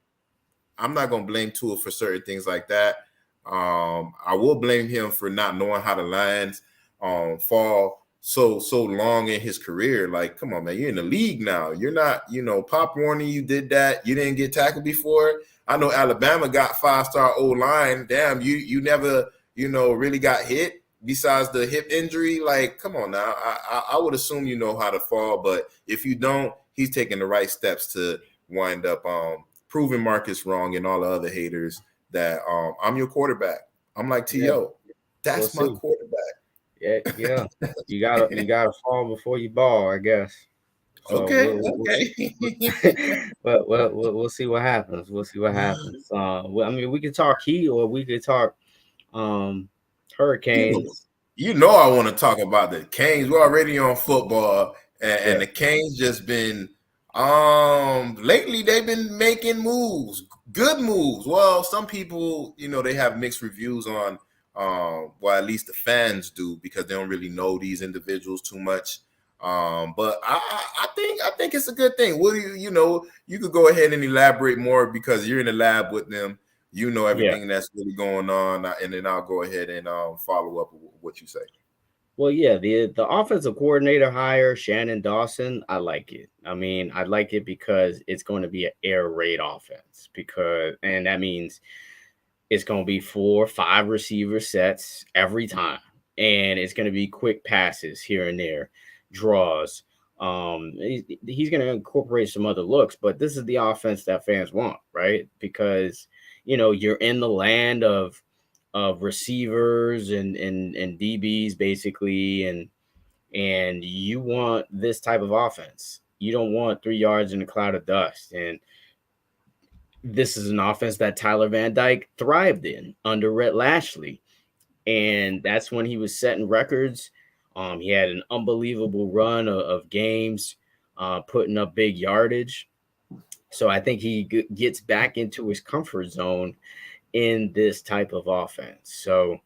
I'm not gonna blame Tua for certain things like that. I will blame him for not knowing how to land fall so long in his career. Like, come on, man, you're in the league now. You're not, Pop Warner, you did that. You didn't get tackled before. I know Alabama got 5-star O-line. Damn, you never, really got hit besides the hip injury. Like, come on now. I would assume you know how to fall, but if you don't, he's taking the right steps to wind up proving Marcus wrong and all the other haters that I'm your quarterback. I'm like Yeah, T.O. we'll That's my see. quarterback. Yeah. You gotta fall before you ball, I guess. So Okay, we'll okay. we'll see what happens. We'll see what happens. I mean, we could talk Heat or we could talk um Eagles. Hurricanes. You know I want to talk about the Canes. We're already on football, and the Canes just been lately they've been making moves, good moves. Well, some people, they have mixed reviews on well, at least the fans do, because they don't really know these individuals too much. But I think it's a good thing. What do you could go ahead and elaborate more, because you're in the lab with them. You know Yeah. everything that's really going on, and then I'll go ahead and follow up with what you say. Well, yeah, the offensive coordinator hire, Shannon Dawson, I like it. I mean, I like it because it's going to be an air raid offense, and that means it's going to be 4 or 5 receiver sets every time, and it's going to be quick passes here and there, draws. He's going to incorporate some other looks, but this is the offense that fans want, right? Because you're in the land of receivers and DBs basically, and you want this type of offense. You don't want 3 yards in a cloud of dust. And this is an offense that Tyler Van Dyke thrived in under Rhett Lashley. And that's when he was setting records. He had an unbelievable run of games, putting up big yardage. So I think he gets back into his comfort zone in this type of offense. So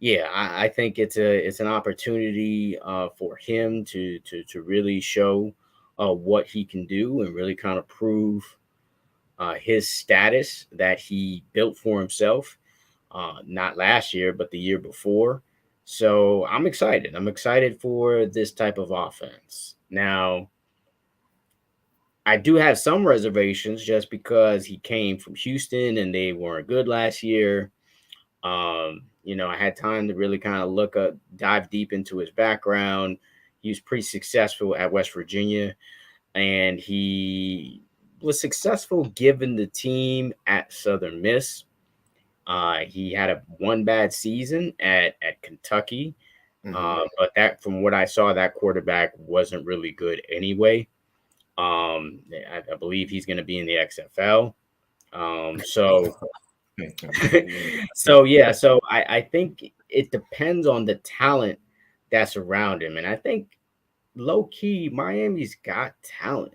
yeah, I think it's an opportunity for him to really show what he can do and really kind of prove his status that he built for himself, not last year, but the year before. So I'm excited. I'm excited for this type of offense. Now, I do have some reservations just because he came from Houston and they weren't good last year. I had time to really kind of dive deep into his background. He was pretty successful at West Virginia, and he was successful given the team at Southern Miss. He had one bad season at Kentucky, but that, from what I saw, that quarterback wasn't really good anyway. I believe he's going to be in the XFL. So so I think it depends on the talent that's around him. And I think low key, Miami's got talent.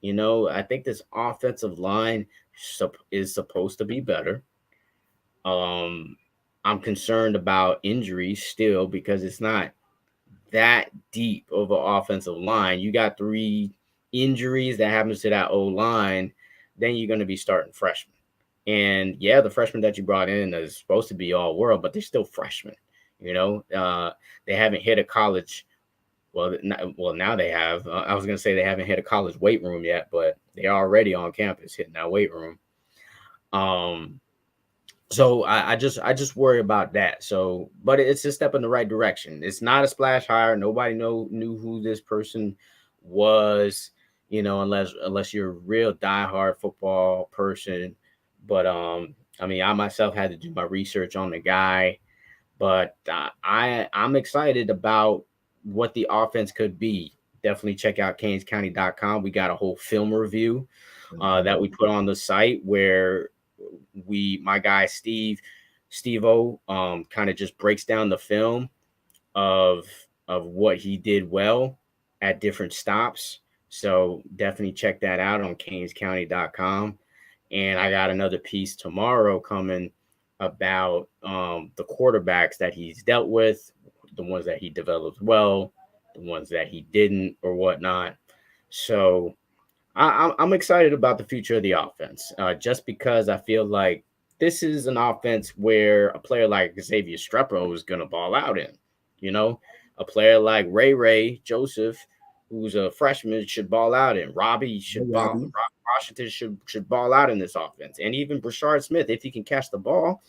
I think this offensive line is supposed to be better. I'm concerned about injuries still because it's not that deep of an offensive line. You got 3 injuries that happens to that O line, then you're going to be starting freshmen. And yeah, the freshmen that you brought in is supposed to be all world, but they're still freshmen. They haven't hit a college. Well, now they have. I was going to say they haven't hit a college weight room yet, but they're already on campus hitting that weight room. So I just worry about that. So, but it's a step in the right direction. It's not a splash hire. Nobody knew who this person was, unless you're a real diehard football person. But I mean, I myself had to do my research on the guy, but I'm excited about what the offense could be. Definitely check out CanesCounty.com. We got a whole film review that we put on the site where my guy Steve-O kind of just breaks down the film of what he did well at different stops. So definitely check that out on CanesCounty.com. And I got another piece tomorrow coming about the quarterbacks that he's dealt with, the ones that he developed well, the ones that he didn't, or whatnot. So I'm excited about the future of the offense, just because I feel like this is an offense where a player like Xavier Strepo is going to ball out in. A player like Ray Joseph, who's a freshman, should ball out in. Robbie should ball. Washington should ball out in this offense, and even Brashard Smith, if he can catch the ball,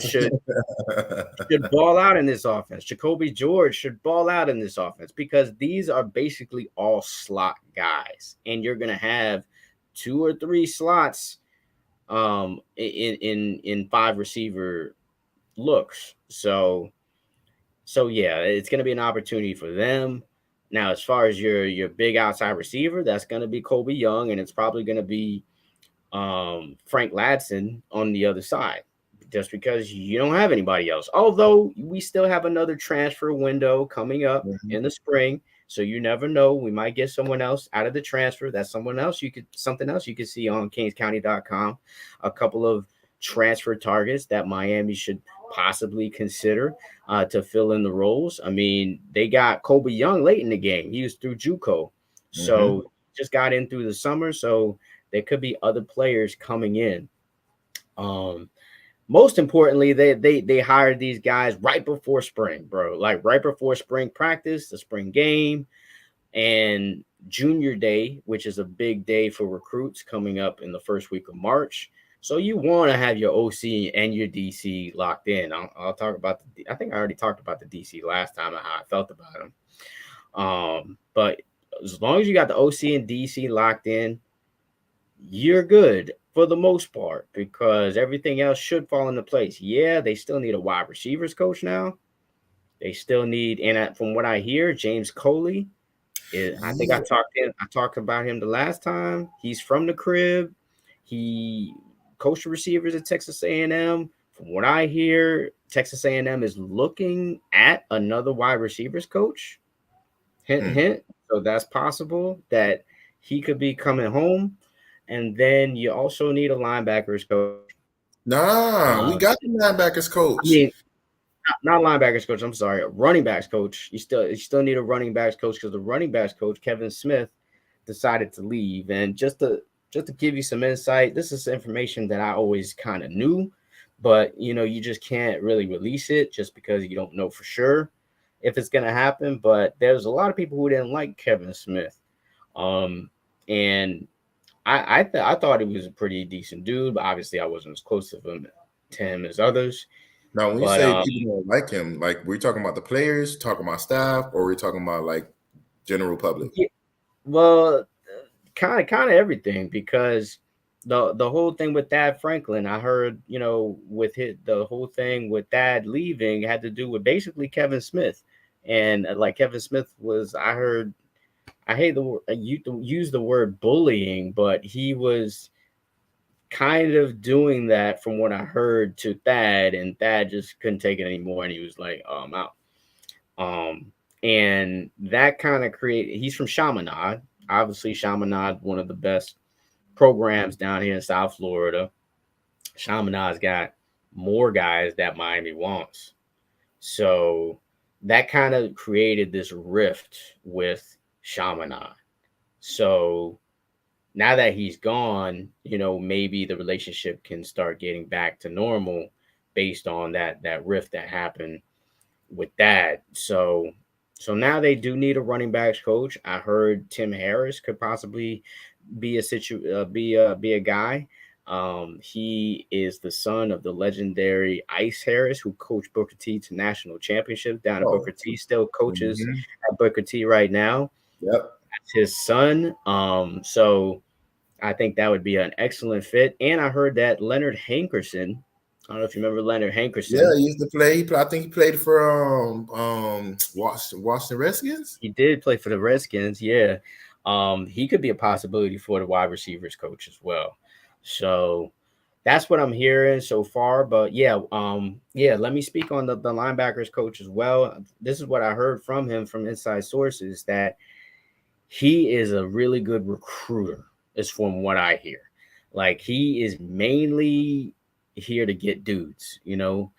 should ball out in this offense. Jacoby George should ball out in this offense, because these are basically all slot guys, and you're going to have 2 or 3 slots in 5 receiver looks. So yeah, it's going to be an opportunity for them. Now, as far as your big outside receiver, that's going to be Colby Young, and it's probably going to be Frank Ladson on the other side. just because you don't have anybody else. Although we still have another transfer window coming up in the spring, so you never know. We might get someone else out of the transfer. That's something else you could see on KingsCounty.com. A couple of transfer targets that Miami should possibly consider to fill in the roles. I mean, they got Kobe Young late in the game. He was through JUCO, so just got in through the summer. So there could be other players coming in. Most importantly, they hired these guys right before spring, bro. Like right before spring practice, the spring game, and junior day, which is a big day for recruits coming up in the first week of March. So you want to have your OC and your DC locked in. I'll talk about I think I already talked about the DC last time and how I felt about them. But as long as you got the OC and DC locked in, you're good for the most part, because everything else should fall into place. Yeah, they still need a wide receivers coach now. They still need, and from what I hear, James Coley. I think I talked about him the last time. He's from the crib. He coached the receivers at Texas A&M. From what I hear, Texas A&M is looking at another wide receivers coach. Hint, hint. So that's possible that he could be coming home. And then you also need a linebackers coach. We got the linebackers coach. I mean, not linebackers coach. I'm sorry, running backs coach. You still need a running backs coach, because the running backs coach, Kevin Smith, decided to leave. And just to give you some insight, this is information that I always kind of knew, but you just can't really release it just because you don't know for sure if it's gonna happen. But there's a lot of people who didn't like Kevin Smith, and I thought he was a pretty decent dude, but obviously I wasn't as close to him as others. Now, when you say people don't like him, like we're talking about the players, talking about staff, or we're talking about like general public? Yeah, well, kind of everything, because the whole thing with Thad Franklin, I heard, with the whole thing with Thad leaving had to do with basically Kevin Smith, and like Kevin Smith was, I heard, I hate use the word bullying, but he was kind of doing that from what I heard to Thad, and Thad just couldn't take it anymore, and he was like, I'm out. And that kind of he's from Chaminade. Obviously, Chaminade, one of the best programs down here in South Florida. Chaminade's got more guys that Miami wants. So that kind of created this rift with Chaminade. So now that he's gone, maybe the relationship can start getting back to normal based on that rift that happened with that. So now they do need a running backs coach. I heard Tim Harris could possibly be a guy. He is the son of the legendary Ice Harris, who coached Booker T to national championships down at Booker T. Still coaches at Booker T right now. Yep. That's his son. So I think that would be an excellent fit. And I heard that Leonard Hankerson, I don't know if you remember Leonard Hankerson. Yeah, he used to play. I think he played for Washington Redskins. He did play for the Redskins, yeah. He could be a possibility for the wide receivers coach as well. So that's what I'm hearing so far. But yeah, let me speak on the linebackers coach as well. This is what I heard from him from inside sources, that he is a really good recruiter, is from what I hear. Like, he is mainly here to get dudes, and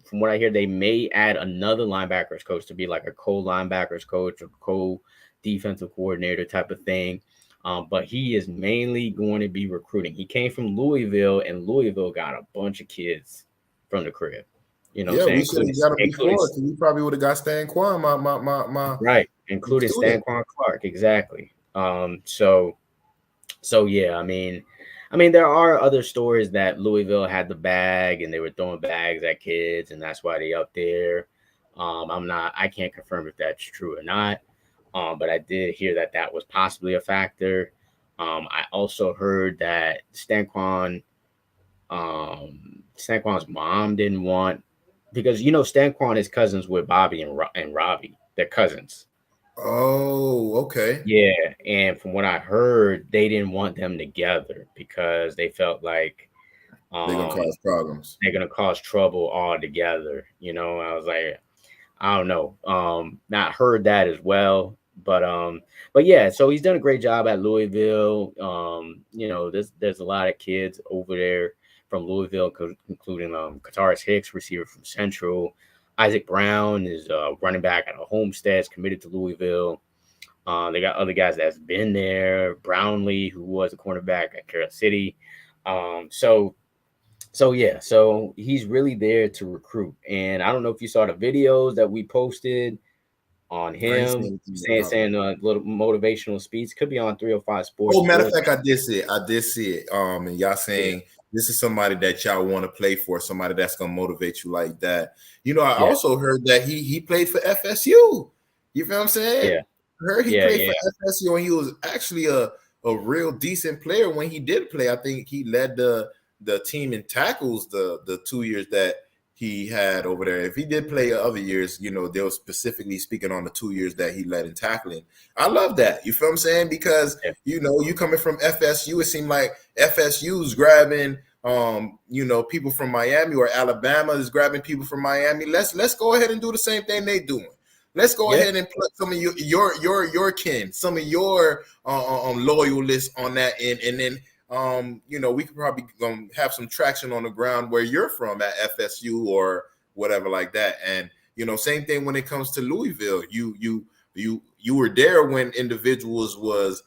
from what I hear, they may add another linebackers coach to be like a co-linebackers coach or co-defensive coordinator type of thing. But he is mainly going to be recruiting. He came from Louisville, and Louisville got a bunch of kids from the crib. We should have got him before. We probably would have got Stan Quan, my right, including Stan Quan Clark, exactly. So yeah, I mean, there are other stories that Louisville had the bag and they were throwing bags at kids, and that's why they up there. I can't confirm if that's true or not. But I did hear that was possibly a factor. I also heard that Stanquan's mom didn't want, because Stanquan is cousins with Bobby and Robbie. They're cousins. Oh, okay. Yeah, and from what I heard, they didn't want them together because they felt like They're gonna cause problems. They're gonna cause trouble altogether. I was like, I don't know. Not heard that as well, but yeah. So he's done a great job at Louisville. There's a lot of kids over there from Louisville, including Kataris Hicks, receiver from Central. Isaac Brown is running back at Homestead, committed to Louisville. They got other guys that's been there. Brownlee, who was a cornerback at Carroll City. So he's really there to recruit. And I don't know if you saw the videos that we posted on him saying a little motivational speech. Could be on 305 Sports. Oh, matter of fact, I did see it. And y'all saying this is somebody that y'all want to play for, somebody that's gonna motivate you like that. I also heard that he played for FSU. You feel what I'm saying? Yeah. I heard he played for FSU, and he was actually a real decent player when he did play. I think he led the team in tackles the 2 years that he had over there. If he did play other years, they were specifically speaking on the 2 years that he led in tackling. I love that. You feel what I'm saying? Because, you coming from FSU, it seemed like FSU's grabbing, people from Miami, or Alabama is grabbing people from Miami. Let's go ahead and do the same thing they doing. Let's go ahead and put some of your kin, some of your loyalists on that end, and then we could probably have some traction on the ground where you're from at FSU or whatever like that. And same thing when it comes to Louisville. You were there when individuals was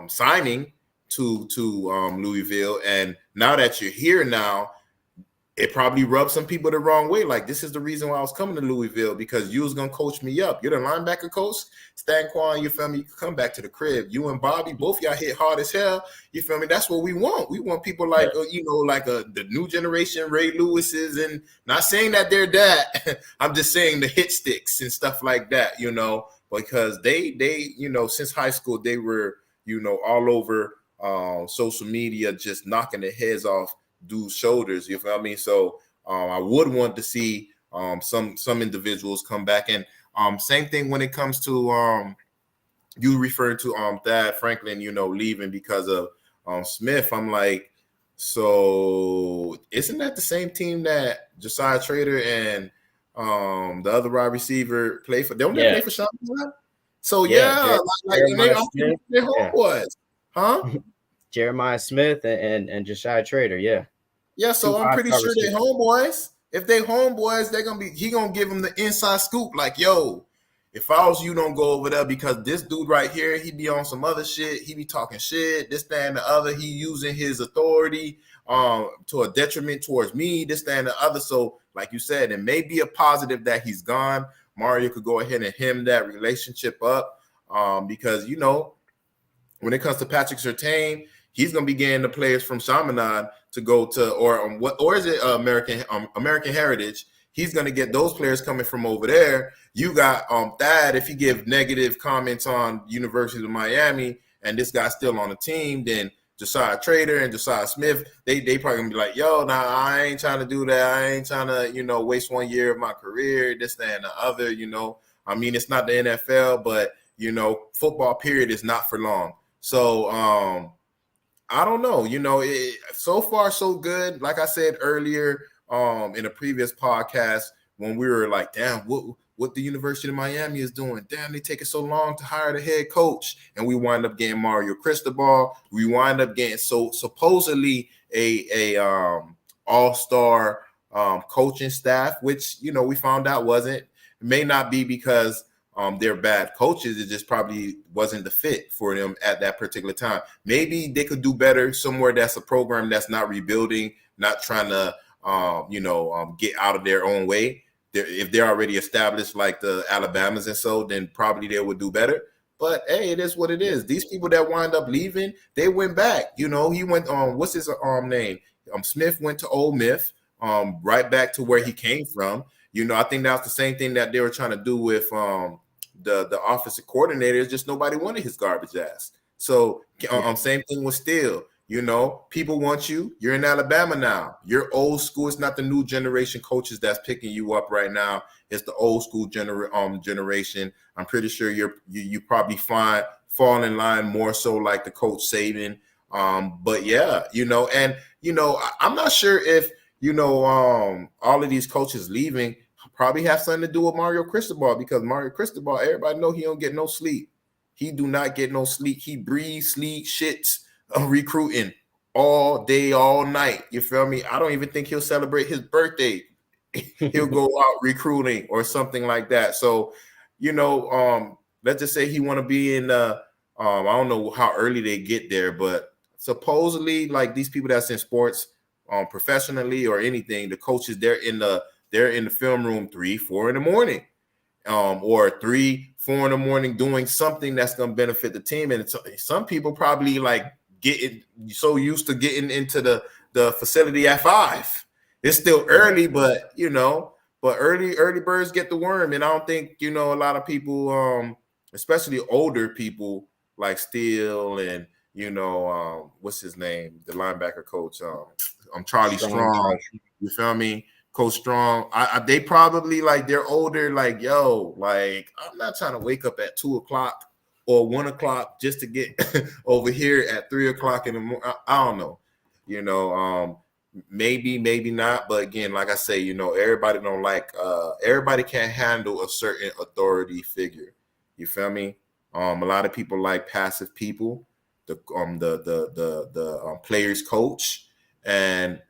signing to Louisville, and now that you're here now, it probably rubbed some people the wrong way. Like, this is the reason why I was coming to Louisville, because you was gonna coach me up. You're the linebacker coach, Stan Quan. You feel me? You can come back to the crib. You and Bobby, both y'all hit hard as hell. You feel me? That's what we want. We want people like the new generation Ray Lewis's, and not saying that they're that. I'm just saying the hit sticks and stuff like that. Because they since high school they were all over social media, just knocking their heads off dude's shoulders. You feel me? So I would want to see some individuals come back. And same thing when it comes to you referring to Thad Franklin, leaving because of Smith. I'm like, so isn't that the same team that Josiah Trader and the other wide receiver play for? Don't they play for Sean? So they're homeboys, huh? Jeremiah Smith and Josiah Trader, Yeah, so I'm pretty sure they're homeboys. If they homeboys, he gonna give them the inside scoop. Like, yo, if I was you, don't go over there, because this dude right here, he be on some other shit. He be talking shit, this, that, and the other. He using his authority to a detriment towards me, this, that, and the other. So, like you said, it may be a positive that he's gone. Mario could go ahead and hem that relationship up because, when it comes to Patrick Surtain, he's going to be getting the players from Chaminade to go to, or is it American Heritage? He's going to get those players coming from over there. You got Thad. If you give negative comments on University of Miami and this guy's still on the team, then Josiah Trader and Josiah Smith, they probably going to be like, yo, nah, I ain't trying to do that. I ain't trying to, waste 1 year of my career, this, that, and the other, I mean, it's not the NFL, but, football period is not for long. So, I don't know. So far so good. Like I said earlier, in a previous podcast, when we were like, damn, what the University of Miami is doing? Damn, they taking so long to hire the head coach, and we wind up getting Mario Cristobal. We wind up getting supposedly a all-star coaching staff, which we found out wasn't. It may not be because they're bad coaches. It just probably wasn't the fit for them at that particular time. Maybe they could do better somewhere that's a program that's not rebuilding, not trying to, get out of their own way. If they're already established like the Alabamas and so, then probably they would do better. But hey, it is what it is. These people that wind up leaving, they went back. He went on, what's his name? Smith went to Ole Miss, right back to where he came from. I think that's the same thing that they were trying to do with the offensive coordinators. Just nobody wanted his garbage ass. So same thing with Steele. People want you. You're in Alabama now. You're old school. It's not the new generation coaches that's picking you up right now. It's the old school generation. I'm pretty sure you probably fall in line more so like the coach Saban, But yeah, and I'm not sure if all of these coaches leaving probably have something to do with Mario Cristobal, because Mario Cristobal, everybody know he don't get no sleep. He do not get no sleep. He breathes, sleep, shits, recruiting all day, all night. You feel me? I don't even think he'll celebrate his birthday. He'll go out recruiting or something like that. So, let's just say he want to be in. I don't know how early they get there, but supposedly, like these people that's in sports, professionally or anything, the coaches they're in the film room 3-4 in the morning, or 3-4 in the morning doing something that's going to benefit the team. And some people probably like getting so used to getting into the facility at 5. It's still early, but early birds get the worm. And I don't think a lot of people, especially older people like Steele and what's his name, the linebacker coach, Charlie Strong. You feel me? Coach Strong, they probably like they're older. Like, yo, like I'm not trying to wake up at 2:00 or 1:00 just to get over here at 3:00 in the morning. I don't know, maybe not. But again, like I say, everybody don't like. Everybody can't handle a certain authority figure. You feel me? A lot of people like passive people. The players coach, and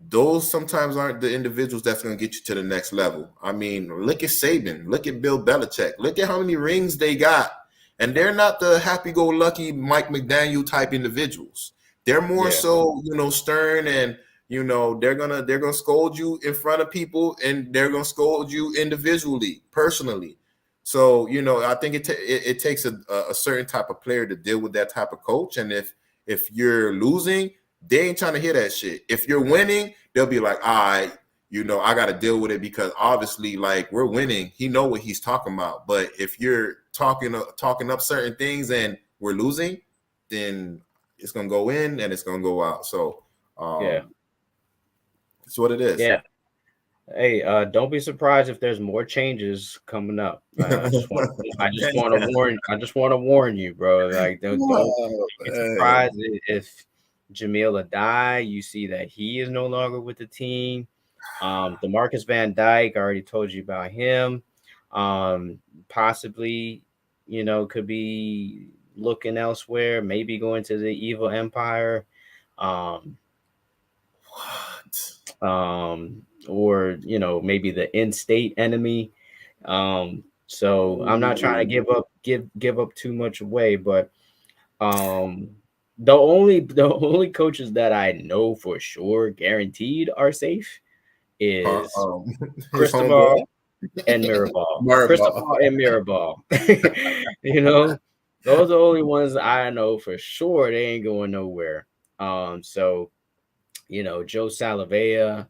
those sometimes aren't the individuals that's going to get you to the next level. I mean, look at Saban, look at Bill Belichick, look at how many rings they got. And they're not the happy-go-lucky Mike McDaniel type individuals. They're more so, stern, and they're gonna scold you in front of people, and they're gonna scold you individually, personally. So I think it takes a certain type of player to deal with that type of coach. And if you're losing, they ain't trying to hear that shit. If you're winning, they'll be like, all right, I got to deal with it, because obviously, like, we're winning. He know what he's talking about. But if you're talking up certain things and we're losing, then it's gonna go in and it's gonna go out. So it's what it is. Yeah. Hey, don't be surprised if there's more changes coming up. I just want to warn you, bro. Like, don't be surprised if Jamil Adai, you see that he is no longer with the team. DeMarcus Van Dyke, I already told you about him. Possibly, could be looking elsewhere, maybe going to the Evil Empire. Or maybe the in-state enemy. So I'm not trying to give up too much away, but the only coaches that I know for sure guaranteed are safe is Cristobal and Mirabal. Cristobal and Mirabal. Those are the only ones I know for sure. They ain't going nowhere. So Joe Salavea,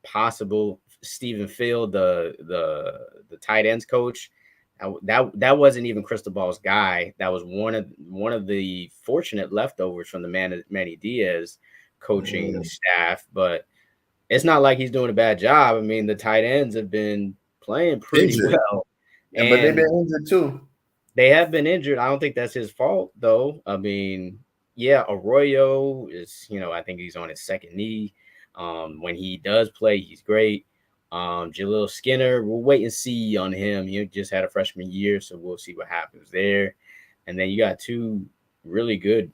possible Stephen Field, the tight ends coach. That wasn't even Cristobal's guy. That was one of the fortunate leftovers from the Manny Diaz coaching staff. But it's not like he's doing a bad job. I mean, the tight ends have been playing pretty well, but they've been injured too. They have been injured. I don't think that's his fault, though. I mean, yeah, Arroyo is, I think he's on his second knee. When he does play, he's great. Jaleel Skinner, we'll wait and see on him. He just had a freshman year, so we'll see what happens there. And then you got two really good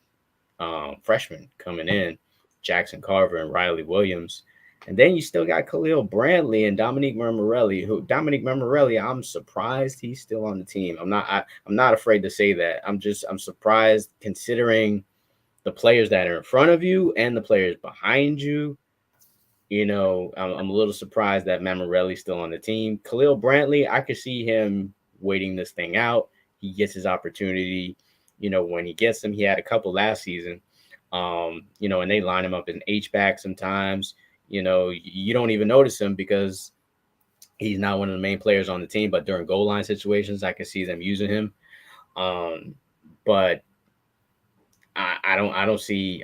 freshmen coming in, Jackson Carver and Riley Williams. And then you still got Khalil Brandley and Dominique Mammarelli, I'm surprised he's still on the team. I'm not afraid to say that. I'm surprised considering the players that are in front of you and the players behind you. I'm a little surprised that Mammarelli's still on the team. Khalil Brantley, I could see him waiting this thing out. He gets his opportunity. When he gets them, he had a couple last season. And they line him up in H-back sometimes. You don't even notice him because he's not one of the main players on the team. But during goal line situations, I can see them using him. But I don't see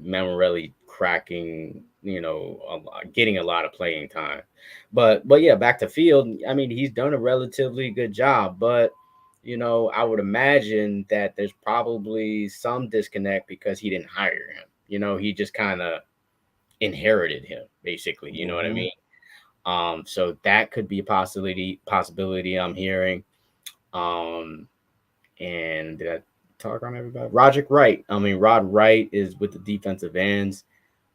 Mammarelli cracking, getting a lot of playing time. But yeah, back to Field. I mean, he's done a relatively good job, but I would imagine that there's probably some disconnect because he didn't hire him. He just kind of inherited him, basically. You know what I Mhm. mean? So that could be a possibility I'm hearing. Um, and did I talk on everybody? Roderick Wright. I mean, Rod Wright is with the defensive ends.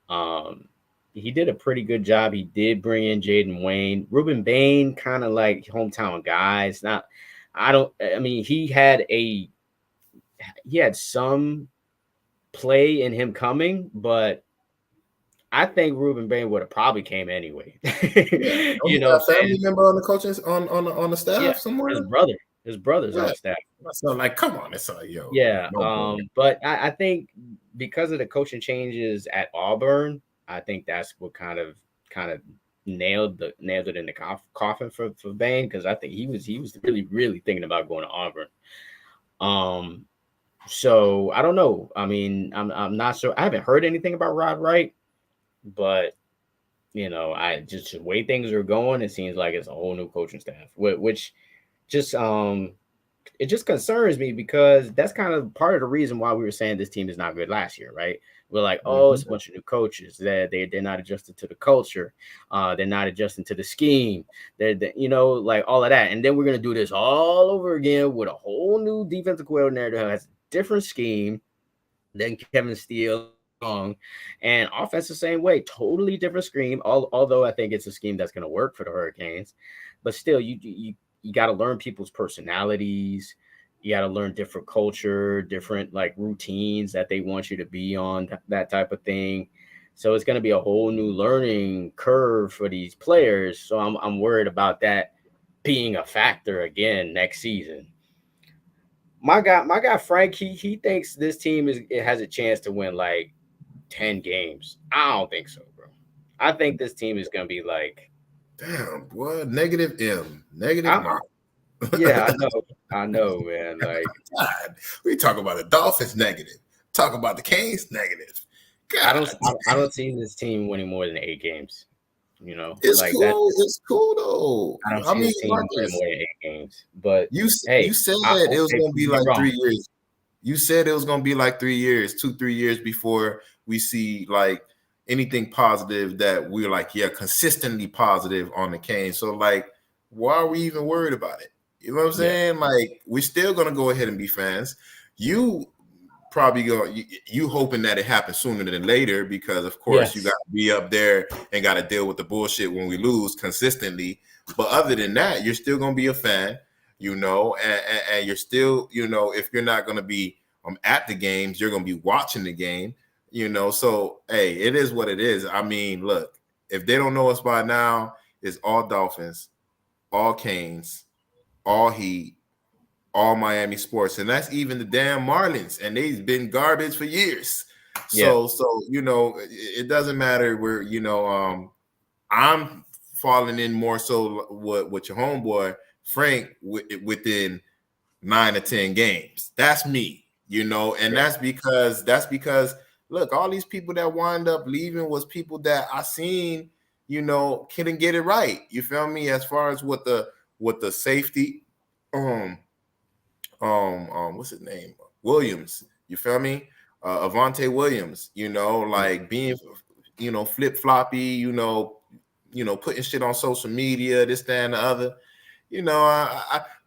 Um, he did a pretty good job. He did bring in Jaden Wayne. Ruben Bain, kind of like hometown guys. Not, I don't. I mean, he had some play in him coming, but I think Ruben Bain would have probably came anyway. Yeah. Don't he got a family And member on the coaching on the yeah, staff somewhere? his brother's on Yeah. the staff. So like, come on, it's yo, Yeah, no bro. but I think because of the coaching changes at Auburn, I think that's what kind of nailed it in the coffin for Bain, because I think he was really thinking about going to Auburn. Um, so I don't know. I mean, I'm not sure. I haven't heard anything about Rod Wright, but I just the way things are going, it seems like it's a whole new coaching staff, which just it just concerns me, because that's kind of part of the reason why we were saying this team is not good last year, right? We're like, oh, it's a Mhm. bunch of new coaches that they're not adjusted to the culture, they're not adjusting to the scheme, like all of that, and then we're gonna do this all over again with a whole new defensive coordinator who has a different scheme than Kevin Steele long, and offense the same way, totally different scheme. Although I think it's a scheme that's going to work for the Hurricanes, but still, you got to learn people's personalities. You got to learn different culture, different like routines that they want you to be on, that type of thing. So it's going to be a whole new learning curve for these players. So I'm worried about that being a factor again next season. My guy Frank, he thinks this team it has a chance to win like 10 games. I don't think so, bro. I think this team is gonna be like, Damn, boy, negative M, negative I, Mark. yeah, I know, man. Like, God, we talk about the Dolphins negative, talk about the Canes negative. I God, don't, I don't see this team winning more than 8 games. it's Like that. cool. It's cool though. I don't I see mean, this team winning Marcus, more than 8 games. But you hey, said it was okay, gonna be prove me like wrong. 3 years. You said it was gonna be like 3 years, 2-3 years before we see like anything positive that we're like, yeah, consistently positive on the Canes. So like, why are we even worried about it? You know what I'm Yeah, saying? Like, we're still gonna go ahead and be fans. You probably you hoping that it happens sooner than later, because of course you got yes, to be up there and got to deal with the bullshit when we lose consistently. But other than that, you're still gonna be a fan, and you're still, if you're not gonna be at the games, you're gonna be watching the game. So hey, it is what it is. I mean, look, if they don't know us by now, it's all Dolphins, all Canes, all Heat, all Miami sports, and that's even the damn Marlins, and they've been garbage for years. yeah, So it doesn't matter where I'm falling in more so with your homeboy Frank within 9 or 10 games. That's me, and yeah, that's because look, all these people that wind up leaving was people that I seen, couldn't get it right. You feel me? As far as what the safety, um what's his name? Williams. You feel me? Avante Williams, like being, flip floppy, putting shit on social media, this, that, and the other.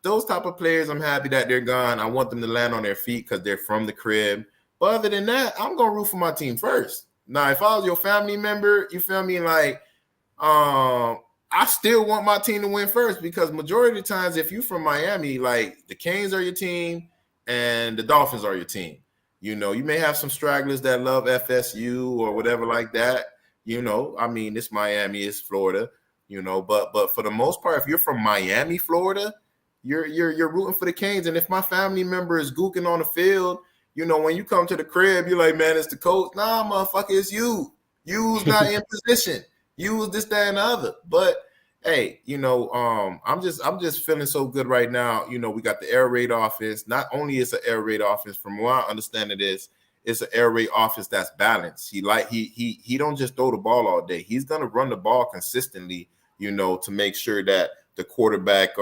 Those type of players, I'm happy that they're gone. I want them to land on their feet because they're from the crib. But other than that, I'm gonna root for my team first. Now, if I was your family member, you feel me, like I still want my team to win first, because majority of the times, if you're from Miami, like the Canes are your team and the Dolphins are your team. You may have some stragglers that love FSU or whatever like that. I mean, it's Miami, it's Florida. But for the most part, if you're from Miami, Florida, you're rooting for the Canes. And if my family member is gooking on the field, when you come to the crib, you're like, man, it's the coach. Nah, motherfucker, it's you. You's not in position. Use this, that, and the other. But hey, I'm just feeling so good right now. We got the air raid offense. Not only is an air raid offense, from what I understand it's an air raid offense that's balanced. He don't just throw the ball all day. He's gonna run the ball consistently, to make sure that the quarterback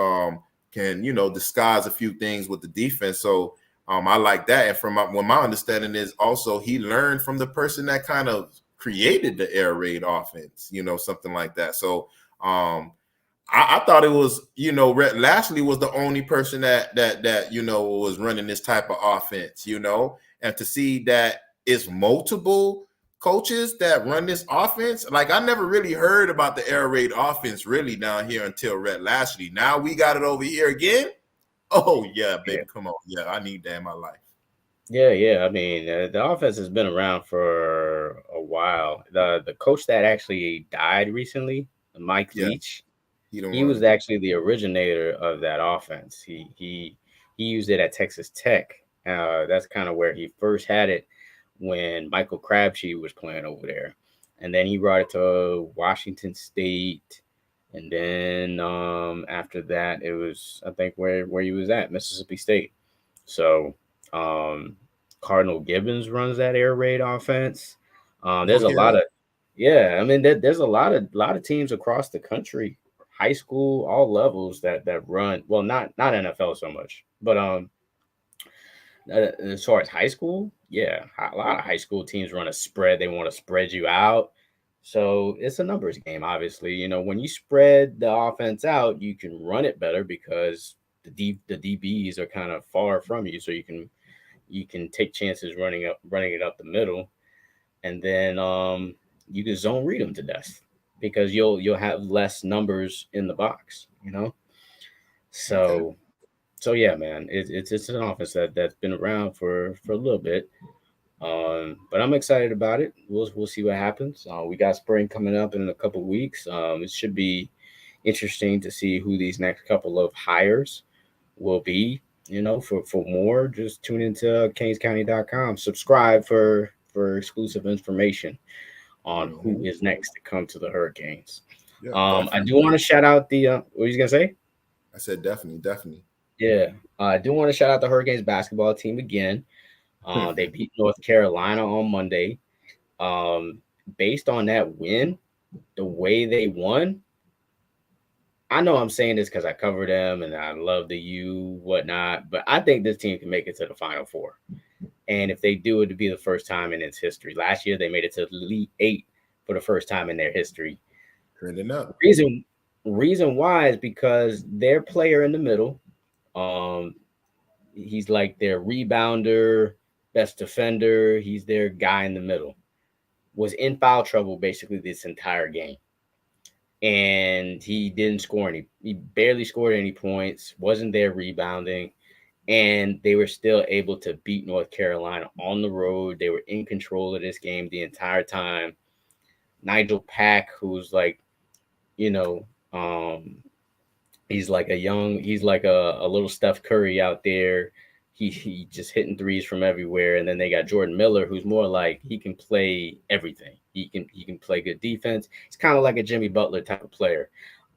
can disguise a few things with the defense. So I like that. And from my understanding is also he learned from the person that kind of created the air raid offense, something like that. So I thought it was, Rhett Lashley was the only person that was running this type of offense, and to see that it's multiple coaches that run this offense. Like, I never really heard about the air raid offense really down here until Rhett Lashley. Now we got it over here again. Oh yeah, baby, come on. Yeah, I need that in my life. Yeah. I mean, the offense has been around for a while. The coach that actually died recently, Mike Leach, he was actually the originator of that offense. He used it at Texas Tech. That's kind of where he first had it when Michael Crabtree was playing over there, and then he brought it to Washington State, and then after that it was, I think, where he was at Mississippi State. So Cardinal Gibbons runs that air raid offense. There's a lot of I mean, there's a lot of teams across the country, high school, all levels that run. Well, not NFL so much, but as far as high school, a lot of high school teams run a spread. They want to spread you out. So it's a numbers game, obviously. When you spread the offense out, you can run it better because the DBs are kind of far from you, so you can take chances running it up the middle, and then you can zone read them to death because you'll have less numbers in the box, So. So yeah, man, it's an offense that's been around for a little bit, but I'm excited about it. We'll see what happens. We got spring coming up in a couple weeks. It should be interesting to see who these next couple of hires will be. For more, just tune into CanesCounty.com. Subscribe for exclusive information on who is next to come to the Hurricanes. Yeah, I do want to shout out the what were you gonna say? I said definitely. Yeah, I do want to shout out the Hurricanes basketball team again. They beat North Carolina on Monday. Based on that win, the way they won, I know I'm saying this because I covered them and I love the U, whatnot, but I think this team can make it to the Final Four. And if they do, it'd be the first time in its history. Last year, they made it to the Elite Eight for the first time in their history. Trending up. Reason why is because their player in the middle, he's like their rebounder, best defender. He's their guy in the middle. Was in foul trouble basically this entire game, and he didn't score any. He barely scored any points. Wasn't there rebounding, and they were still able to beat North Carolina on the road. They were in control of this game the entire time. Nigel Pack, who's like, he's like a little Steph Curry out there. He just hitting threes from everywhere. And then they got Jordan Miller, who's more like he can play everything. He can play good defense. He's kind of like a Jimmy Butler type of player.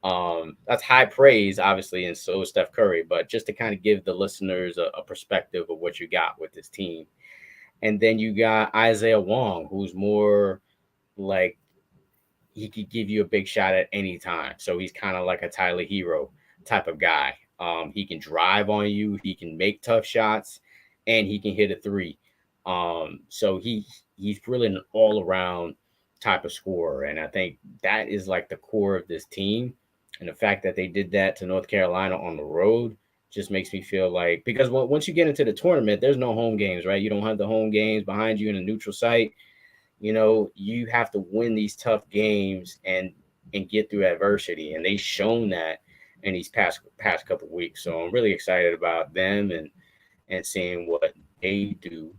That's high praise, obviously, and so is Steph Curry. But just to kind of give the listeners a perspective of what you got with this team. And then you got Isaiah Wong, who's more like he could give you a big shot at any time. So he's kind of like a Tyler Hero type of guy. He can drive on you, he can make tough shots, and he can hit a three. So he's really an all-around type of scorer. And I think that is like the core of this team. And the fact that they did that to North Carolina on the road just makes me feel like, because once you get into the tournament, there's no home games, right? You don't have the home games behind you in a neutral site. You have to win these tough games and get through adversity. And they've shown that in these past couple of weeks. So I'm really excited about them and seeing what they do.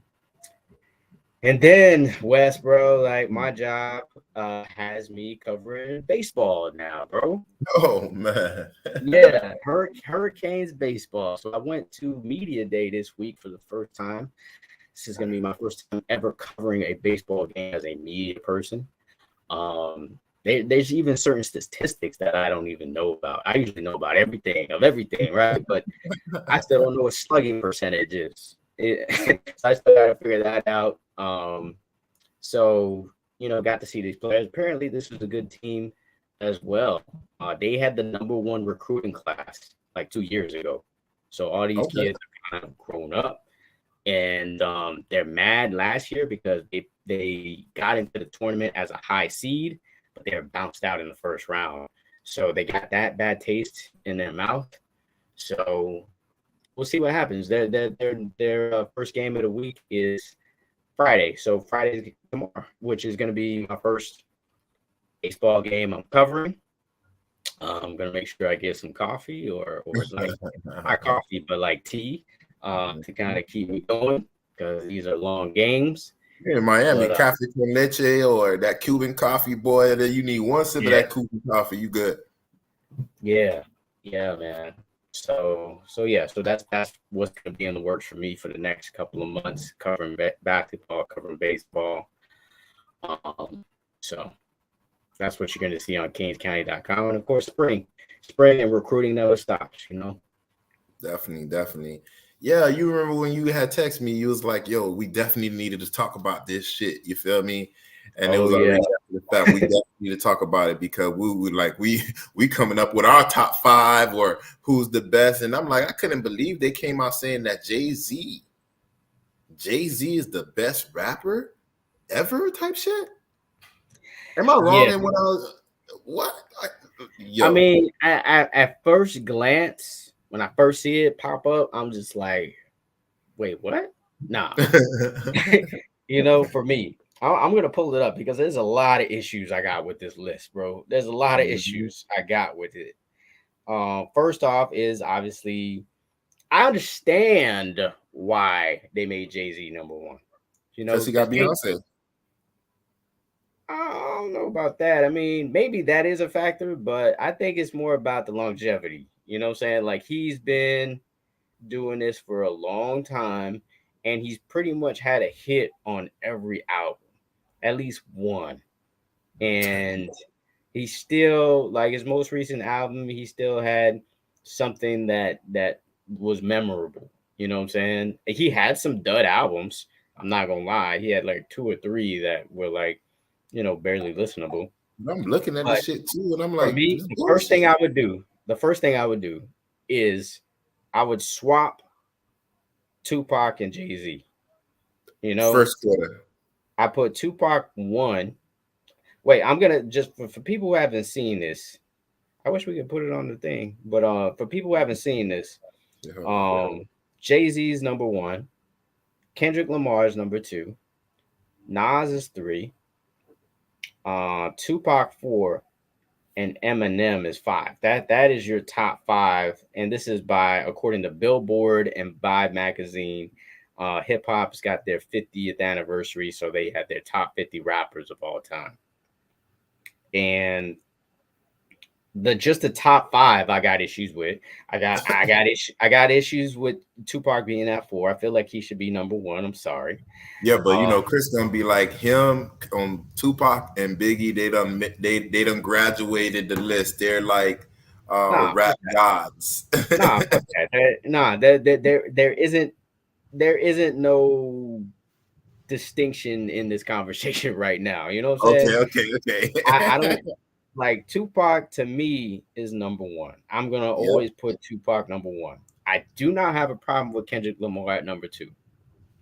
And then, Wes, bro, like my job has me covering baseball now, bro. Oh, man. Yeah, Hurricanes baseball. So I went to Media Day this week for the first time. This is going to be my first time ever covering a baseball game as a media person. There's even certain statistics that I don't even know about. I usually know about everything, right? But I still don't know what slugging percentage is. So I still got to figure that out. So, got to see these players. Apparently, this was a good team as well. They had the number one recruiting class like 2 years ago. So all these Okay. kids are kind of grown up, and they're mad last year because they got into the tournament as a high seed, but they were bounced out in the first round. So they got that bad taste in their mouth. So we'll see what happens. Their first game of the week is Friday. So Friday tomorrow, which is going to be my first baseball game I'm covering. I'm gonna make sure I get some coffee or like not coffee, but like tea, to kind of keep me going because these are long games. Here in Miami, But cafe con leche or that Cuban coffee, boy, that you need one sip of that Cuban coffee, you good. yeah, man. So yeah, so that's what's gonna be in the works for me for the next couple of months, covering basketball, covering baseball. So that's what you're going to see on CanesCounty.com. And of course, spring and recruiting never stops, you know? Definitely. Yeah, you remember when you had texted me, you was like, yo, we definitely needed to talk about this shit. You feel me? And it was already the fact we definitely need to talk about it because we coming up with our top 5 or who's the best. And I'm like, I couldn't believe they came out saying that Jay-Z is the best rapper ever type shit. Am I wrong in what I was? What? I mean, at first glance, when I first see it pop up, I'm just like, wait, what? Nah. You know, for me, I'm gonna pull it up because there's a lot of issues I got with this list, bro. There's a lot of issues I got with it. First off, is obviously I understand why they made Jay-Z number 1. You know, because he got Beyonce. I don't know about that. I mean, maybe that is a factor, but I think it's more about the longevity. You know what I'm saying? Like he's been doing this for a long time and he's pretty much had a hit on every album, at least one. And he's still like his most recent album, he still had something that was memorable. You know what I'm saying? He had some dud albums. I'm not gonna lie. He had like 2 or 3 that were like, you know, barely listenable. I'm looking at this shit too, and I'm like, for me, the first thing I would do is I would swap Tupac and Jay-Z. You know, first quarter. I put Tupac 1. Wait, I'm gonna just for people who haven't seen this. I wish we could put it on the thing, but for people who haven't seen this, Jay-Z's number 1, Kendrick Lamar's number 2, Nas is 3, Tupac 4, and Eminem is 5. That is your top 5, and this is by according to Billboard and Vibe magazine. Hip hop's got their 50th anniversary, so they had their top 50 rappers of all time. And the top 5 I got issues with. I got issues with Tupac being at 4. I feel like he should be number 1. I'm sorry. Yeah, but you know, Chris gonna be like him on Tupac and Biggie. They done graduated the list. They're like rap gods. There isn't no distinction in this conversation right now. You know what I'm saying? Okay. I don't like Tupac. To me, is number 1. I'm gonna always put Tupac number 1. I do not have a problem with Kendrick Lamar at number 2.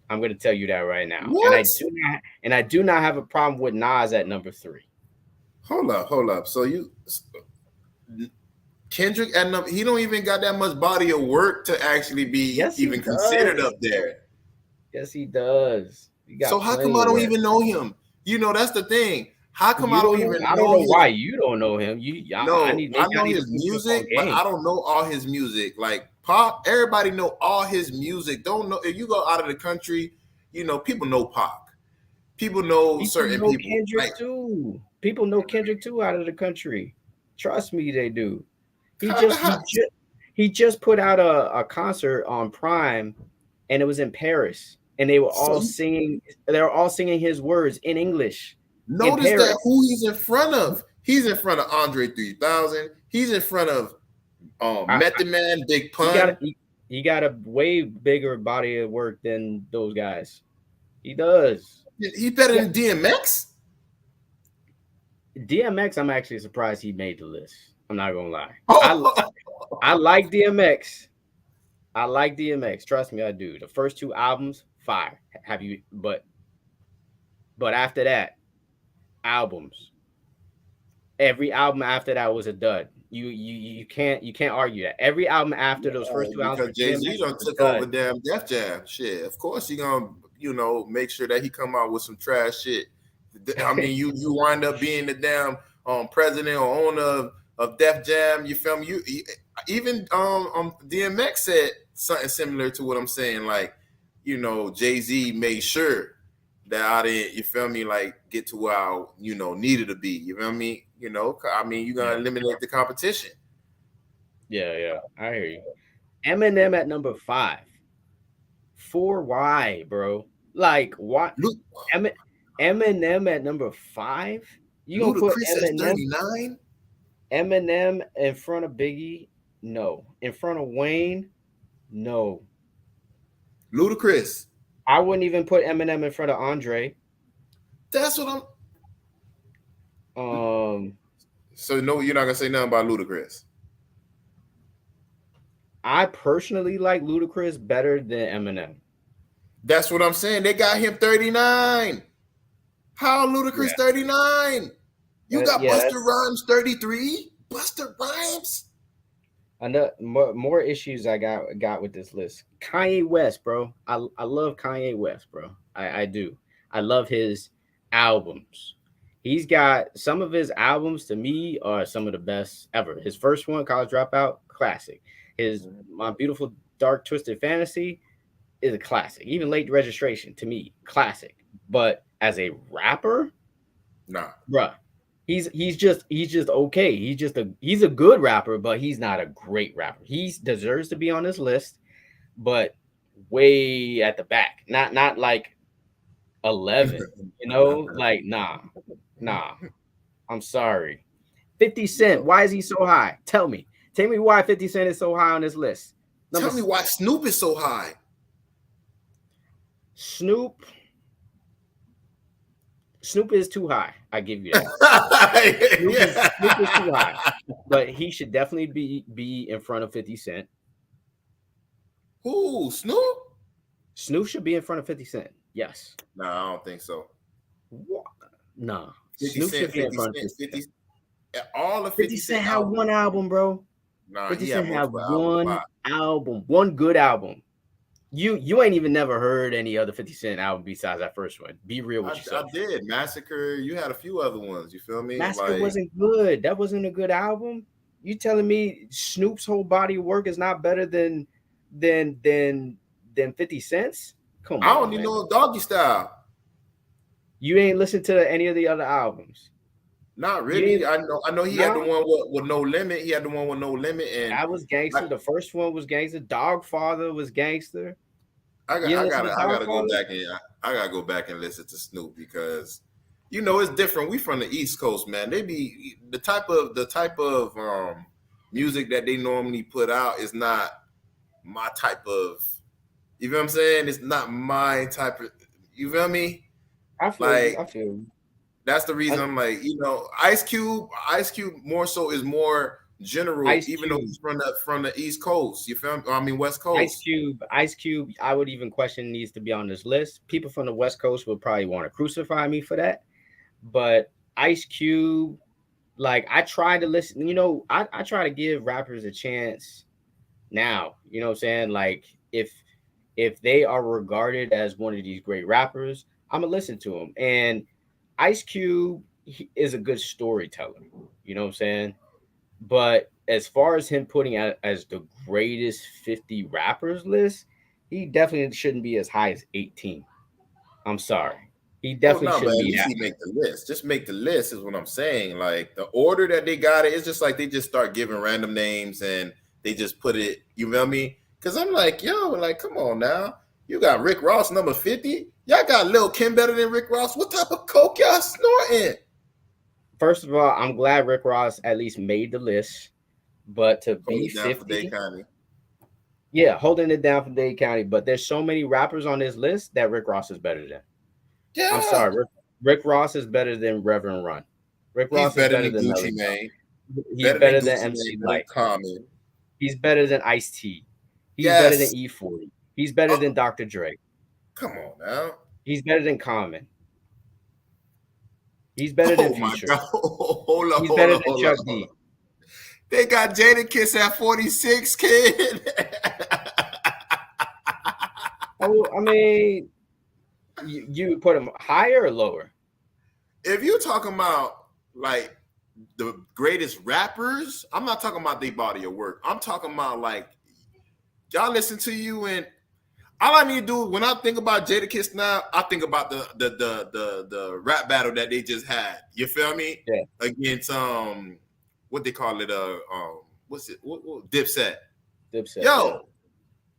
I'm gonna tell you that right now. What? And I do not have a problem with Nas at number 3. Hold up. So Kendrick at number, he don't even got that much body of work to actually be even considered up there. Yes, he does. So how come I don't even know him? You know, that's the thing. How come I don't even know him? I don't know why you don't know him. I know his music, but I don't know all his music. Like Pop, everybody know all his music. Don't know if you go out of the country, you know, people know Pop. People know certain people. Kendrick too. People know Kendrick too out of the country. Trust me, they do. He just put out a concert on Prime, and it was in Paris, and they were all singing. They were all singing his words in English. Notice that who he's in front of. He's in front of Andre 3000. He's in front of Method Man, Big Pun. He got a way bigger body of work than those guys. He does. He better than DMX. DMX, I'm actually surprised he made the list. I'm not gonna lie. Oh, I like DMX. I like DMX. Trust me, I do. The first two albums, fire. Have you? But after that, albums. Every album after that was a dud. You can't argue that. Every album after those first two albums because for Jay-Z DMX done was a took dud. over damn Def Jam. Shit, of course he gonna, make sure that he come out with some trash shit. I mean, you wind up being the damn president or owner of Def Jam. You feel me? You even DMX said something similar to what I'm saying. Like, Jay-Z made sure that I didn't, you feel me, like get to where I, needed to be. You feel me? I mean, you're gonna eliminate the competition. Yeah, I hear you. Eminem at number 5. For why, bro? Like, why? Eminem at number 5? You gonna put Ludacris at 39? Eminem in front of Biggie? No. In front of Wayne? No. Ludacris. I wouldn't even put Eminem in front of Andre. That's what I'm. So no, you're not gonna say nothing about Ludacris. I personally like Ludacris better than Eminem. That's what I'm saying. They got him 39. How Ludacris 39? You got Busta Rhymes 33. Busta Rhymes. More issues I got with this list. Kanye West, bro. I love Kanye West, bro. I do. I love his albums. He's got some of his albums to me are some of the best ever. His first one, College Dropout, classic. His My Beautiful Dark Twisted Fantasy is a classic. Even Late Registration to me, classic. But as a rapper, nah, bruh. He's just okay. He's a good rapper, but he's not a great rapper. He deserves to be on this list, but way at the back. Not like 11, like nah. I'm sorry. 50 Cent, why is he so high? Tell me why 50 Cent is so high on this list. Tell me why Snoop is so high. Snoop is too high. I give you that. Snoop is too high, but he should definitely be in front of 50 Cent. Who? Snoop? Snoop should be in front of 50 Cent. Yes. No, I don't think so. What? No. 50 Snoop Cent, should be in front of 50. All of 50 Cent had one album, bro. Nah, 50 he Cent had had one album, one good album. You ain't even never heard any other 50 Cent album besides that first one. Be real with yourself. I did. Massacre. You had a few other ones. You feel me? Massacre wasn't good. That wasn't a good album. You telling me Snoop's whole body of work is not better than 50 Cent's? Come on. I don't even know Doggy Style. You ain't listened to any of the other albums. Not really. I know he had the one with No Limit. He had the one with No Limit, and that was gangster. The first one was gangster. Dogfather was gangster. I gotta go back and listen to Snoop because it's different. We from the East Coast, man. They be the type of music that they normally put out is not my type of. You feel what I'm saying? It's not my type of. You feel me? I feel you. That's the reason I'm like, Ice Cube more so is more general, even though he's from the East Coast. You feel me? I mean West Coast. Ice Cube, I would even question needs to be on this list. People from the West Coast would probably want to crucify me for that. But Ice Cube, like I try to listen, I try to give rappers a chance now. You know what I'm saying? Like if they are regarded as one of these great rappers, I'm gonna listen to them. And Ice Cube is a good storyteller, you know what I'm saying? But as far as him putting out as the greatest 50 rappers list, he definitely shouldn't be as high as 18. I'm sorry. He definitely shouldn't be that. Make the list. Just make the list is what I'm saying. Like the order that they got it's just like they just start giving random names and they just put it, you feel me? Because I'm like, come on now. You got Rick Ross number 50. Y'all got Lil Kim better than Rick Ross. What type of coke y'all snorting? First of all, I'm glad Rick Ross at least made the list. But to be 50, holding it down for Dade County. But there's so many rappers on this list that Rick Ross is better than. Yeah. I'm sorry. Rick Ross is better than Reverend Run. Rick Ross is better than Gucci Mane. He's better than Gucci MC Mane, better than Light. Common. He's better than Ice-T. He's better than Yes. E40. He's better than Dr. Dre. Come on now. He's better than Common. He's better than Future. My God. Hold He's better than Chuck D. They got Jadakiss at 46, kid. Oh, I mean, you put him higher or lower? If you're talking about like the greatest rappers, I'm not talking about their body of work. I'm talking about like y'all listen to you, and all I need to do when I think about Jadakiss now, I think about the rap battle that they just had. You feel me? Yeah. Against what they call it? What's it? What Dipset. Dipset. Yo, yeah.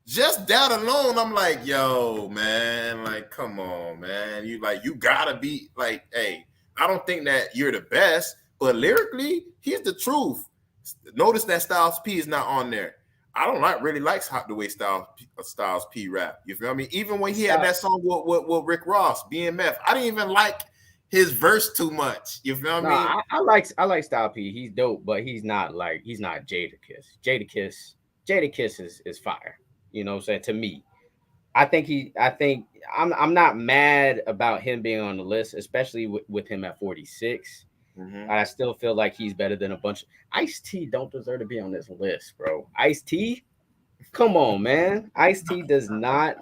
Just that alone, I'm like, yo, man, like, come on, man. You gotta be like, hey, I don't think that you're the best, but lyrically, here's the truth. Notice that Styles P is not on there. I don't really like the way Styles P rap. You feel me? Even when he had that song with Rick Ross, BMF, I didn't even like his verse too much. You feel me? I like Styles P. He's dope, but he's not Jadakiss. Jadakiss is fire. You know what I'm saying? To me, I think I'm not mad about him being on the list, especially with him at 46. Mm-hmm. I still feel like he's better than a bunch of Ice-T don't deserve to be on this list, bro. Ice-T, come on, man. Ice-T does not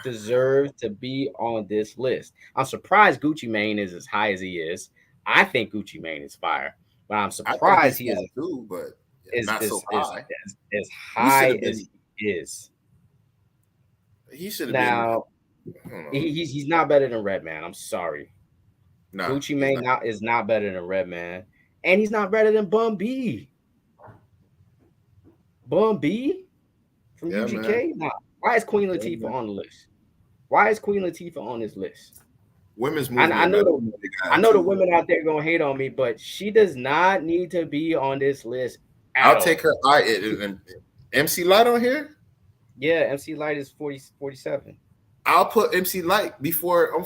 deserve to be on this list. I'm surprised Gucci Mane is as high as he is. I think Gucci Mane is fire, but I'm surprised he is too, but not so high. As high as he is. He should have now. He's not better than Redman. I'm sorry. No, Gucci Mane is not better than Redman, and he's not better than Bun B. Bun B from UGK. Nah. Why is Queen Latifah on the list? Why is Queen Latifah on this list? Women's movement. I know the women out there gonna hate on me, but she does not need to be on this list. I'll take her. MC Light on here. Yeah, MC Light is 47. I'll put MC Light before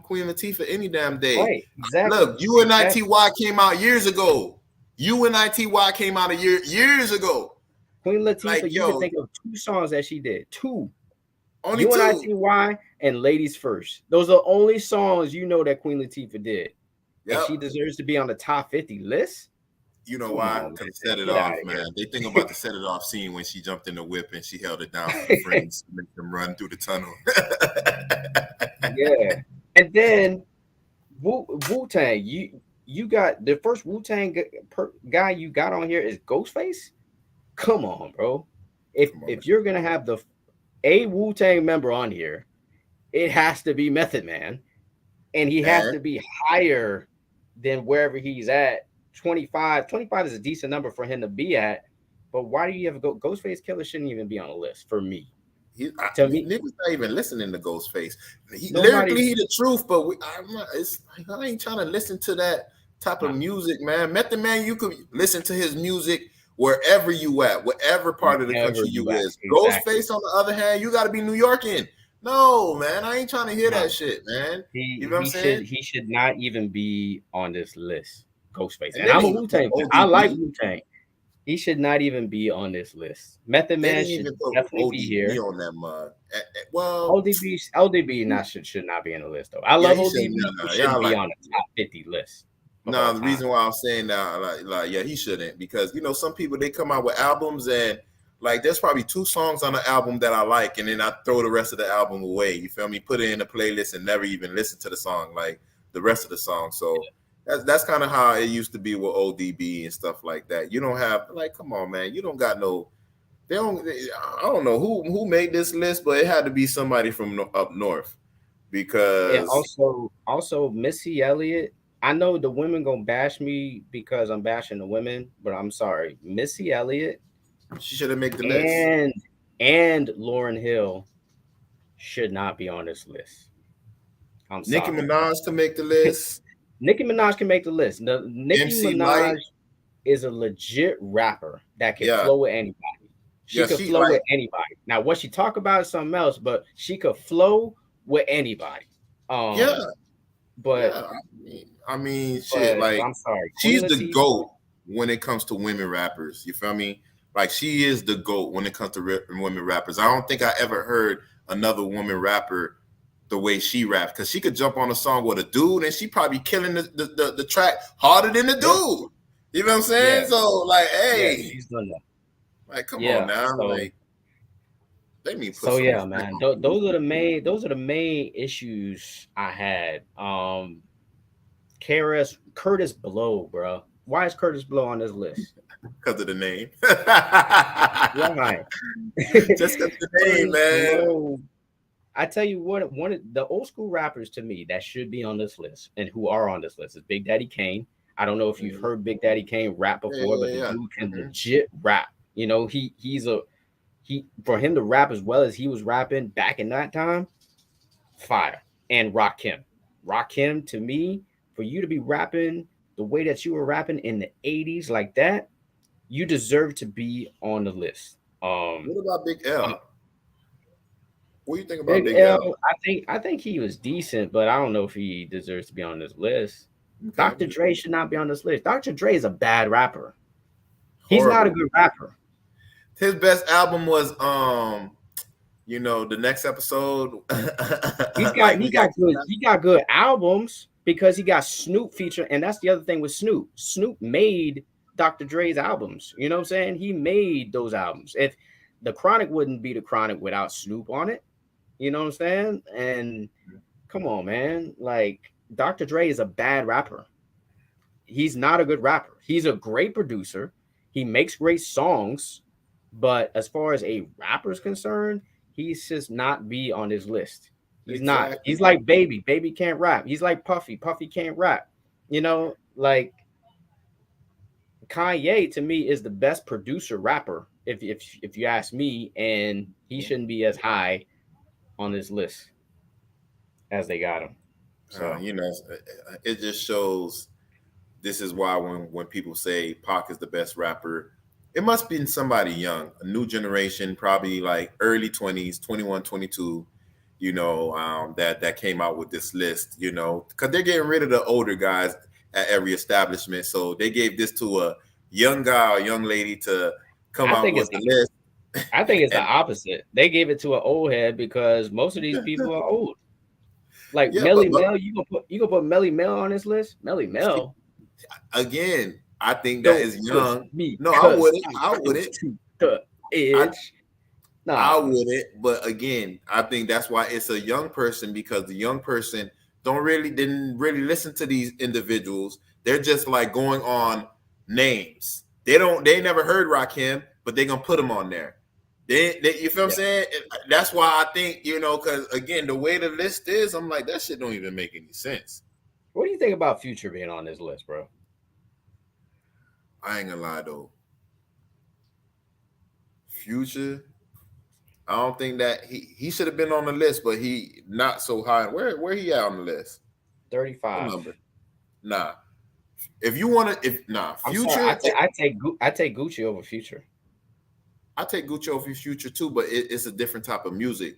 Queen Latifah any damn day. Right, exactly. Look, UNITY came out years ago. UNITY came out years ago. Queen Latifah, you can think of 2 songs that she did. 2. Only UNITY 2. And Ladies First. Those are the only songs you know that Queen Latifah did. Yep. And she deserves to be on the top 50 list. You know why? Because set it off, man. They think about the set it off scene when she jumped in the whip and she held it down for the friends to make them run through the tunnel. Yeah. And then Wu-Tang, you got the first Wu-Tang guy you got on here is Ghostface? Come on, bro. If you're going to have a Wu-Tang member on here, it has to be Method Man. And he has to be higher than wherever he's at. 25 is a decent number for him to be at, but why do you have Ghostface Killer shouldn't even be on the list for me. Niggas not even listening to Ghostface. Lyrically, he the truth, but I ain't trying to listen to that type of music, man. Method Man, you could listen to his music wherever you at, whatever part of the country you is. Exactly. Ghostface, on the other hand, you got to be New Yorkin. No, man, I ain't trying to hear that shit, man. You know what I'm saying? He should not even be on this list. Ghostface. And I'm a Wu-Tang fan. I like Wu-Tang. He should not even be on this list. Method Man should definitely be here. On that mud. Well, LDB should not be on the list though. I love ODB. He shouldn't be on the top 50 list. No, the reason why I'm saying that, he shouldn't, because some people they come out with albums and there's probably 2 songs on the album that I like, and then I throw the rest of the album away. You feel me? Put it in a playlist and never even listen to the song, like the rest of the song. So. That's kind of how it used to be with ODB and stuff like that. You don't have come on, man. You don't got no. I don't know who made this list, but it had to be somebody from up north, because also Missy Elliott. I know the women gonna bash me because I'm bashing the women, but I'm sorry, Missy Elliott. She should have made the list. And Lauryn Hill should not be on this list. I'm sorry. Nicki Minaj to make the list. Nicki Minaj can make the list. Nicki Minaj is a legit rapper that can flow with anybody. She could flow with anybody. Now, what she talk about is something else, but she could flow with anybody. But I mean, shit. I'm sorry. She's the GOAT. when it comes to women rappers. You feel me? Like she is the GOAT when it comes to women rappers. I don't think I ever heard another woman rapper the way she raps, because she could jump on a song with a dude and she probably killing the track harder than the dude. You know what I'm saying? Yeah. So like, hey, she's done that. like come on now, So, like they need to put so some yeah, man. Those are the main issues I had. Curtis Blow, bro. Why is Curtis Blow on this list? because of the name. Why? Just because of the name, man. Blow. I tell you what, one of the old school rappers to me that should be on this list and who are on this list is Big Daddy Kane. I don't know if you've heard Big Daddy Kane rap before, but the dude can legit rap. You know, he's for him to rap as well as he was rapping back in that time, fire. And Rakim, to me, for you to be rapping the way that you were rapping in the 80s like that, you deserve to be on the list. What about Big L? What do you think about Big L? I think he was decent, but I don't know if he deserves to be on this list. Okay. Dr. Dre should not be on this list. Dr. Dre is a bad rapper. He's not a good rapper. His best album was the next episode. He got good albums because he got Snoop featured, and that's the other thing with Snoop. Snoop made Dr. Dre's albums. You know what I'm saying? He made those albums. If the Chronic wouldn't be the Chronic without Snoop on it. You know what I'm saying? And come on, man. Like, Dr. Dre is a bad rapper. He's not a good rapper. He's a great producer. He makes great songs. But as far as a rapper's concerned, he's just not be on this list. He's not. He's like Baby. Baby can't rap. He's like Puffy. Puffy can't rap. You know, like Kanye to me is the best producer rapper, if you ask me, and he shouldn't be as high on this list as they got him. So it just shows. This is why when people say Pac is the best rapper, it must be somebody young, a new generation, probably like early 20s, 21, 22, that came out with this list, because they're getting rid of the older guys at every establishment. So they gave this to a young guy or young lady to come out with the list. I think it's the opposite. They gave it to an old head because most of these people are old. Like Melly Mel, you gonna put Melly Mel on this list? Melly Mel. Again, I think that is young. No, I wouldn't. The edge. I wouldn't. But again, I think that's why it's a young person, because the young person didn't really listen to these individuals. They're just like going on names. They never heard Rakim, but they're gonna put them on there. They you feel what I'm saying? That's why I think, because again, the way the list is, I'm like, that shit don't even make any sense. What do you think about Future being on this list, bro? I ain't gonna lie though. Future, I don't think that he should have been on the list, but he not so high. Where he at on the list? 35. Number. Nah. If you want to, Future. I take Gucci over Future. I take Gucci over Future too, but it's a different type of music.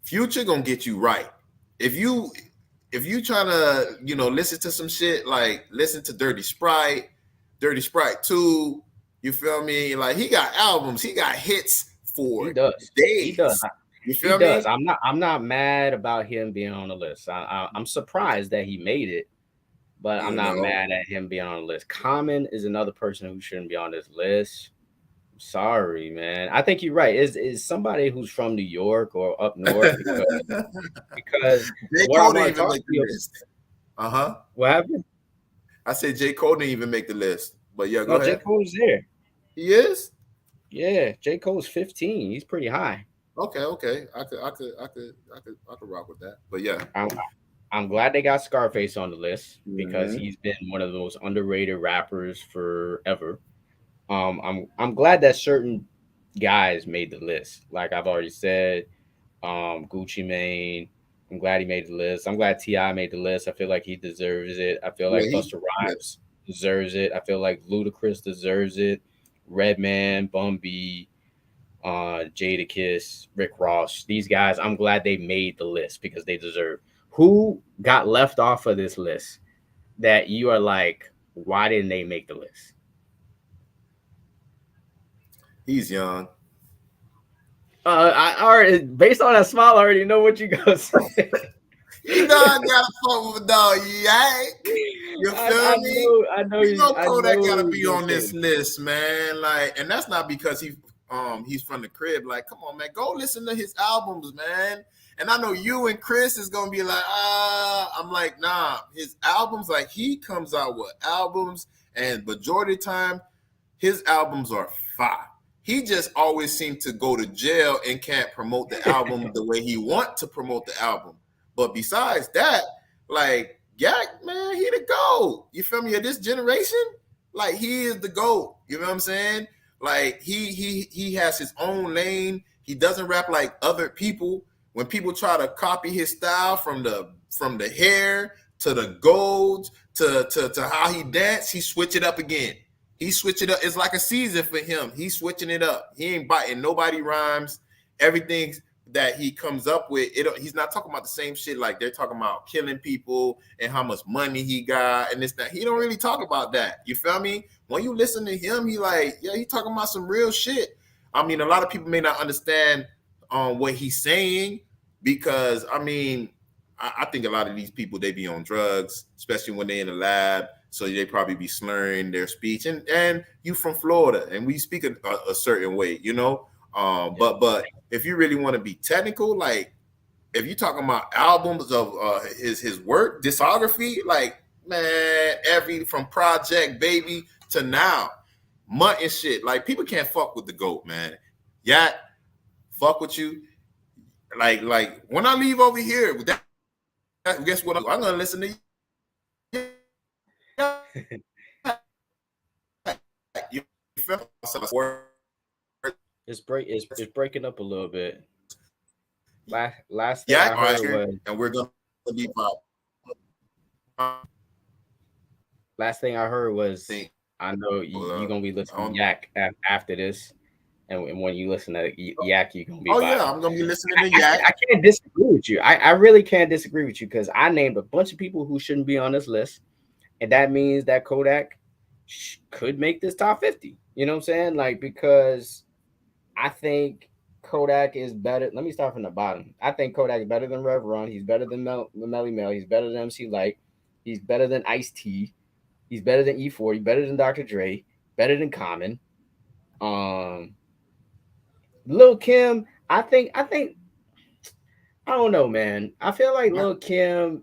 Future gonna get you right. If you trying to listen to some shit, like listen to Dirty Sprite 2, you feel me? Like he got albums, he got hits for days. He does. You feel me? I'm not mad about him being on the list. I'm surprised that he made it, but I'm not mad at him being on the list. Common is another person who shouldn't be on this list. Sorry, man. I think you're right. Is somebody who's from New York or up north, because what I want to talk to you. What happened? I said J. Cole didn't even make the list, but yeah, go ahead. J. Cole's there. He is. Yeah, J. Cole's 15. He's pretty high. Okay. I could rock with that. But yeah, I'm glad they got Scarface on the list because he's been one of those underrated rappers forever. I'm glad that certain guys made the list. Like I've already said, Gucci Mane. I'm glad he made the list. I'm glad T.I. made the list. I feel like he deserves it. I feel like Busta Rhymes deserves it. I feel like Ludacris deserves it. Redman, Bun B, Jadakiss, Rick Ross. These guys, I'm glad they made the list because they deserve. Who got left off of this list that you are like, why didn't they make the list? He's young. I already, based on that smile, I already know what you gonna say. You know I gotta fuck with a dog, Yak. You feel me? I know You know I Kodak know gotta what be you're on this saying. list, man. Like, and that's not because he's from the crib. Like, come on, man, go listen to his albums, man. And I know you and Chris is gonna be like, I'm like, nah, his albums, like he comes out with albums, and majority of the time, his albums are fire. He just always seems to go to jail and can't promote the album the way he want to promote the album. But besides that, like Yak, man, he the GOAT. You feel me? Of this generation, like he is the GOAT. You know what I'm saying? Like he has his own lane. He doesn't rap like other people. When people try to copy his style from the hair to the golds to how he dance, he switch it up again. He switch it up. It's like a season for him. He's switching it up. He ain't biting nobody rhymes. Everything that he comes up with, he's not talking about the same shit like they're talking about killing people and how much money he got and this, that. He don't really talk about that. You feel me? When you listen to him, he talking about some real shit. I mean, a lot of people may not understand what he's saying because, I mean, I think a lot of these people, they be on drugs, especially when they're in the lab. So they probably be slurring their speech, and you from Florida, and we speak a certain way, you know. But if you really want to be technical, like if you're talking about albums of his work discography, like man, from Project Baby to now, Mutt and shit, like people can't fuck with the GOAT, man. Yeah, fuck with you. Like when I leave over here, guess what? I'm gonna listen to you. It's breaking up a little bit. Last thing I heard was, and we're gonna be last thing I heard was, I know you're gonna be listening to Yak after this, and when you listen to Yak, you're gonna be. Oh yeah, I'm gonna be listening to Yak. I can't disagree with you. I really can't disagree with you because I named a bunch of people who shouldn't be on this list, and that means that Kodak could make this top 50. You know what I'm saying? Like, because I think Kodak is better. Let me start from the bottom. I think Kodak is better than Rev Run. He's better than Melly Mel. He's better than MC Light. He's better than Ice-T. He's better than E40. He's better than Dr. Dre. Better than Common. Lil Kim, I think I don't know, man. I feel like Lil Kim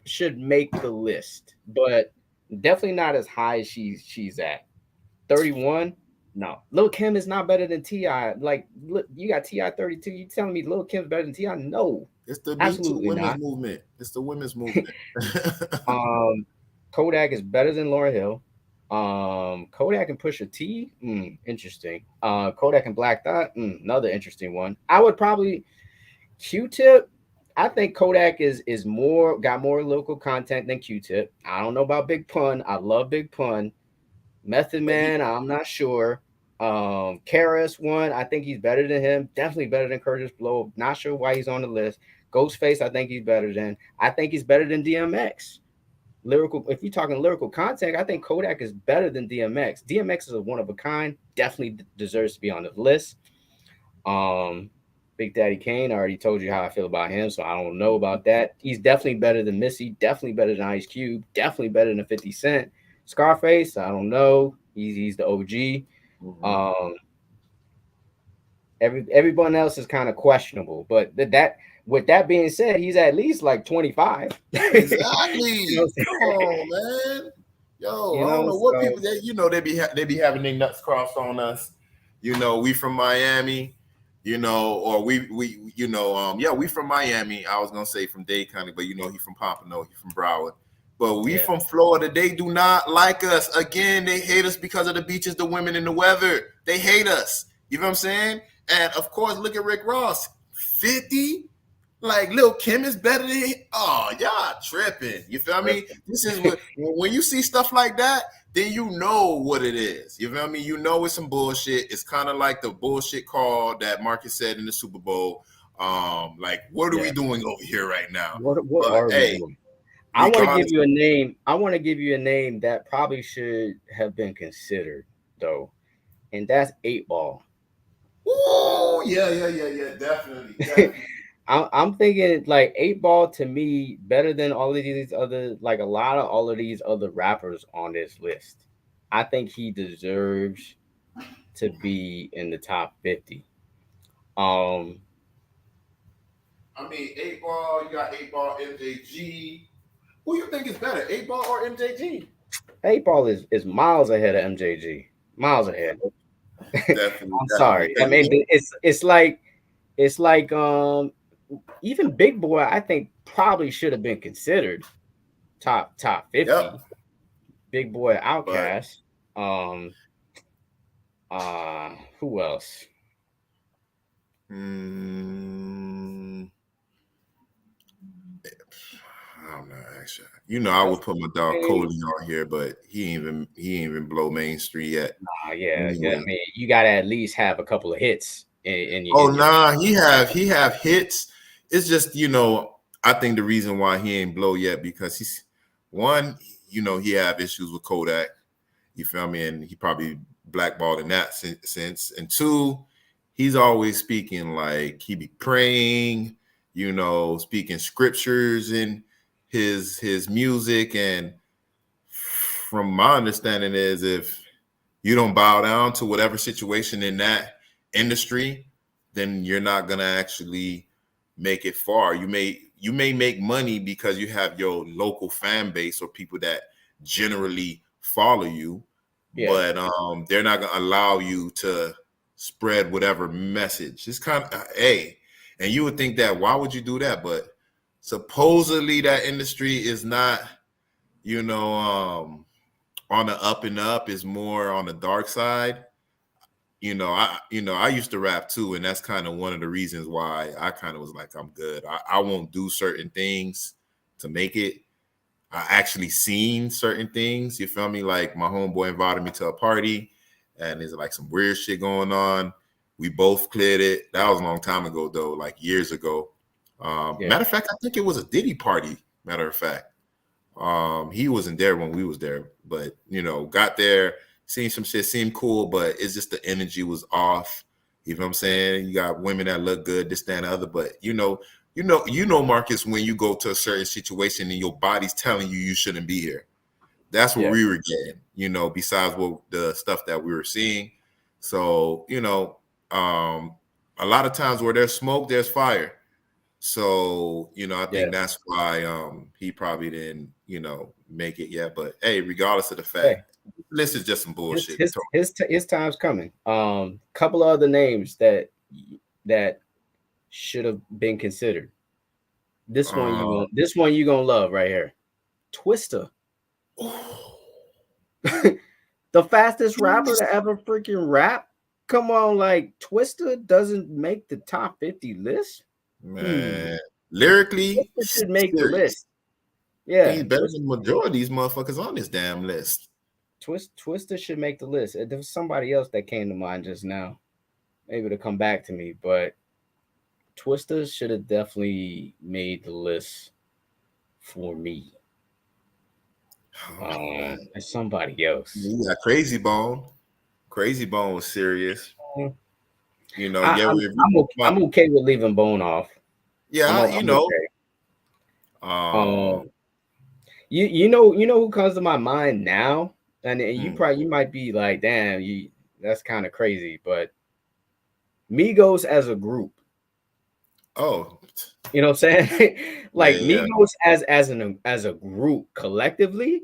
should make the list, but definitely not as high as she's at. 31. No, Lil Kim is not better than T.I. Like, look, you got T.I. 32. You telling me Lil Kim's better than T.I.? No, it's the women's movement. It's the women's movement. Kodak is better than Lauryn Hill. Kodak and Pusha T. Interesting. Kodak and Black Thought. Another interesting one. I would probably Q-Tip. I think Kodak got more local content than Q-Tip. I don't know about Big Pun. I love Big Pun. Method Man, I'm not sure. Karis one, I think he's better than him. Definitely better than Curtis Blow. Not sure why he's on the list. Ghostface, I think he's better than. I think he's better than DMX. Lyrical, if you're talking lyrical content, I think Kodak is better than DMX. DMX is a one of a kind. Definitely deserves to be on the list. Big Daddy Kane, I already told you how I feel about him, so I don't know about that. He's definitely better than Missy. Definitely better than Ice Cube. Definitely better than 50 Cent. Scarface, I don't know. He's the OG. Everyone else is kind of questionable, but that with that being said, he's at least like 25. Exactly. You know, come on, man. Yo, I don't know what people they be having their nuts crossed on us. You know, we from Miami. You know, or we from Miami. I was gonna say from Dade County, but you know, he from Pompano, he from Broward. But we from Florida. They do not like us. Again, they hate us because of the beaches, the women, and the weather. They hate us. You know what I'm saying? And of course, look at Rick Ross. 50? Like Lil Kim is better than him. Oh, y'all tripping. You feel me? This is when you see stuff like that, then you know what it is. You feel me? You know it's some bullshit. It's kind of like the bullshit call that Marcus said in the Super Bowl. Like, what are we doing over here right now? What are we doing? I want to give you a name. I want to give you a name that probably should have been considered, though, and that's 8 Ball. Oh, yeah. Definitely. I'm thinking like 8 Ball to me better than all of these other, like a lot of all of these other rappers on this list. I think he deserves to be in the top 50. Um, I mean, 8 Ball, you got 8 Ball, MJG. Who you think is better, 8 Ball or MJG? 8 Ball is miles ahead of MJG. Miles ahead. Definitely, I'm definitely. sorry. I mean, it's like even Big Boy. I think probably should have been considered top Yep. 50. Big Boy, But Outcast. Um, who else? mm, I don't know. Actually, I would put my dog Hey, Cody on here, but he ain't even blow Main Street yet. yeah. I Anyway. mean, you gotta at least have a couple of hits Oh in your. nah, he have hits. It's just I think the reason why he ain't blow yet because he's one, he have issues with Kodak. You feel me? And he probably blackballed in that sense. And two, he's always speaking like he be praying, speaking scriptures in his music. And from my understanding is if you don't bow down to whatever situation in that industry, then you're not gonna actually make it far. You may make money because you have your local fan base or people that generally follow you, Yeah, but they're not gonna allow you to spread whatever message. It's kind of hey, and you would think that why would you do that? But supposedly that industry is not, you know, on the up and up, is more on the dark side. I used to rap too, and that's kind of one of the reasons why I kind of was like, I'm good. I won't do certain things to make it. I actually seen certain things. You feel me? Like my homeboy invited me to a party, and there's like some weird shit going on. We both cleared it. That was a long time ago, though, like years ago. yeah, Matter of fact, I think it was a Diddy party. Matter of fact. He wasn't there when we was there, but got there, seen some shit, seemed cool, but it's just the energy was off. You know what I'm saying? You got women that look good, this, that, and the other, but Marcus, when you go to a certain situation and your body's telling you shouldn't be here. That's what yeah, we were getting, besides what the stuff that we were seeing. So, a lot of times where there's smoke, there's fire. So, I yeah. think that's why he probably didn't, make it yet. But hey, regardless of the fact, Hey, this is just some his bullshit. his his time's coming. Couple of other names that should have been considered. Um, This one you gonna love right here. Twister, the fastest rapper to ever freaking rap. Come on, like Twister doesn't make the top 50 list. man, lyrically, Twister should make the serious. list. I think Yeah, he's better than the majority of these motherfuckers on this damn list. Twister should make the list. There was somebody else that came to mind just now, maybe to come back to me, but Twister should have definitely made the list for me. Oh man, As somebody else. you got Crazy Bone. Crazy Bone was serious. Mm, Yeah, I'm okay with leaving Bone off. yeah, I'm okay. um, Um, you know who comes to my mind now, and hmm. you might be like, damn, that's kind of crazy, but Migos as a group. Oh, You know what I'm saying? yeah, Like yeah. Migos as a group collectively.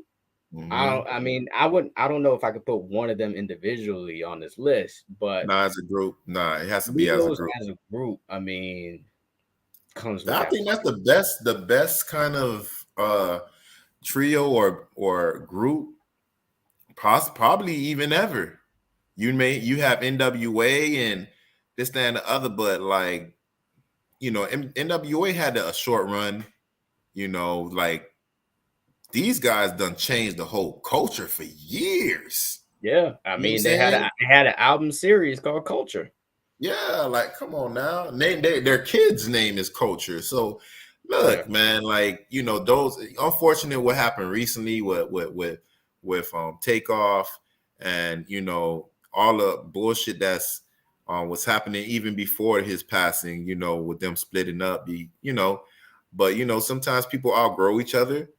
Mm-hmm. I don't know if I could put one of them individually on this list, but Nah, as a group. Nah, it has to be as a Migos group. as a group, I mean, comes with I that. think that's the best kind of trio or group, probably even ever. You have NWA and this, that, and the other, but like NWA had a short run. Like these guys done changed the whole culture for years. Yeah, I You know what I'm mean saying? they had an album series called Culture. Yeah, like come on now. Their kid's name is Culture. So Yeah, look, man, like those unfortunate what happened recently with Takeoff and all the bullshit that's what's happening even before his passing, with them splitting up, but sometimes people outgrow each other.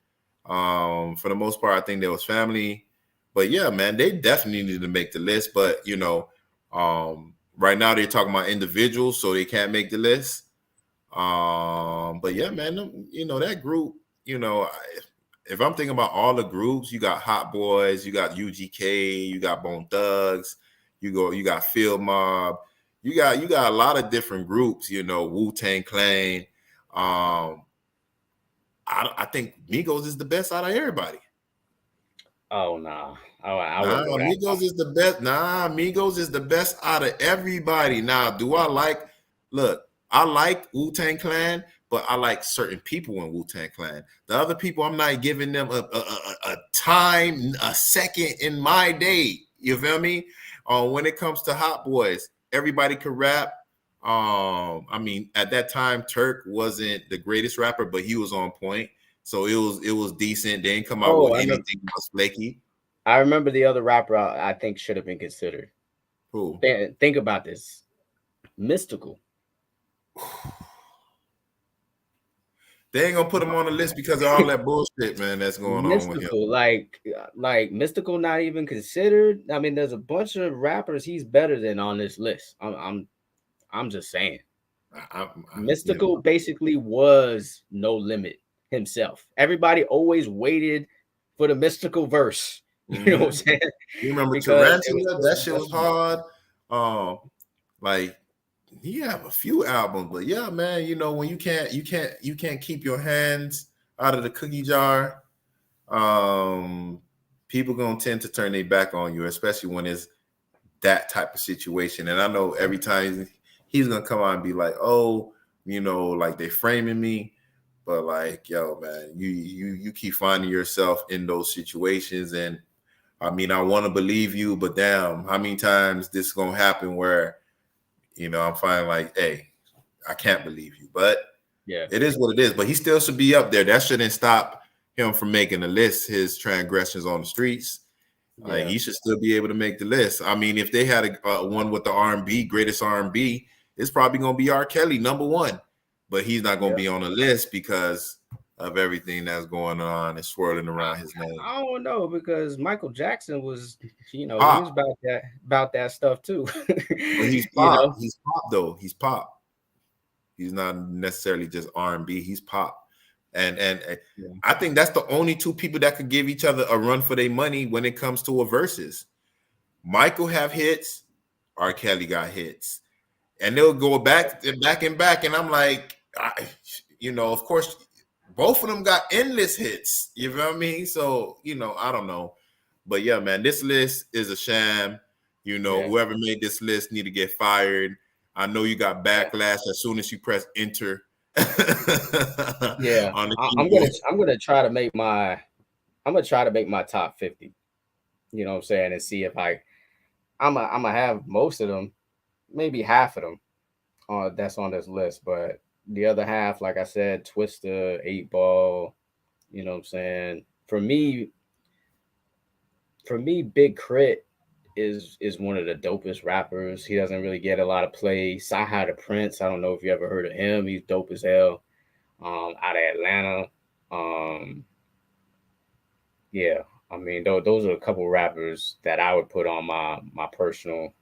For the most part, I think there was family, but yeah, man, they definitely need to make the list. But right now they're talking about individuals, so they can't make the list. But yeah, man, that group, if I'm thinking about all the groups, you got Hot Boys, you got UGK, you got Bone Thugs, you got Field Mob, you got a lot of different groups, Wu-Tang Clan. I think Migos is the best out of everybody. Oh no, I wouldn't go that Migos far. is the best. Migos is the best out of everybody. Now, do I like? Look, I like Wu-Tang Clan, but I like certain people in Wu-Tang Clan. The other people, I'm not giving them a time, a second in my day. You feel me? When it comes to Hot Boys, everybody can rap. I mean, at that time, Turk wasn't the greatest rapper, but he was on point. So it was decent. They didn't come out with anything else flaky. I remember the other rapper I think should have been considered. Who? Think about this. Mystical. They ain't gonna put him on the list because of all that bullshit, man, that's going on with him. Like Mystical, not even considered. I mean, there's a bunch of rappers he's better than on this list. I'm just saying. Mystical basically was No Limit himself. Everybody always waited for the Mystical verse. You know what I'm saying? You remember Tarantula? That shit was hard. Like he have a few albums, but yeah, man, when you can't keep your hands out of the cookie jar, people gonna tend to turn their back on you, especially when it's that type of situation. And I know every time he's gonna come out and be like, oh, like they framing me. But like, yo, man, you keep finding yourself in those situations. And I mean, I want to believe you, but damn, how many times this is gonna happen where, I'm finding like, hey, I can't believe you. But yeah, it is what it is. But he still should be up there. That shouldn't stop him from making the list. His transgressions on the streets. Yeah. Like, he should still be able to make the list. I mean, if they had a one with the R&B, greatest R&B, it's probably going to be R. Kelly, number one. But he's not going to be on the list because of everything that's going on and swirling around his name. I don't know, because Michael Jackson was, he was about that stuff too. Well, he's pop. He's pop though. He's pop. He's not necessarily just R&B. He's pop. And I think that's the only two people that could give each other a run for their money when it comes to a versus. Michael have hits, R. Kelly got hits, and they'll go back and back. And I'm like, of course, both of them got endless hits. You know what I mean? So I don't know, but yeah, man, this list is a sham. Whoever made this list need to get fired. I know you got backlash as soon as you press enter. Yeah, I'm gonna try to make my top 50. You know what I'm saying, and see if I'm gonna have most of them, maybe half of them, that's on this list, but the other half, like I said, Twista, 8 Ball. You know what I'm saying? For me, Big Crit is one of the dopest rappers. He doesn't really get a lot of play. Saha the Prince, I don't know if you ever heard of him. He's dope as hell. Out of Atlanta. Yeah, I mean, those are a couple rappers that I would put on my personal.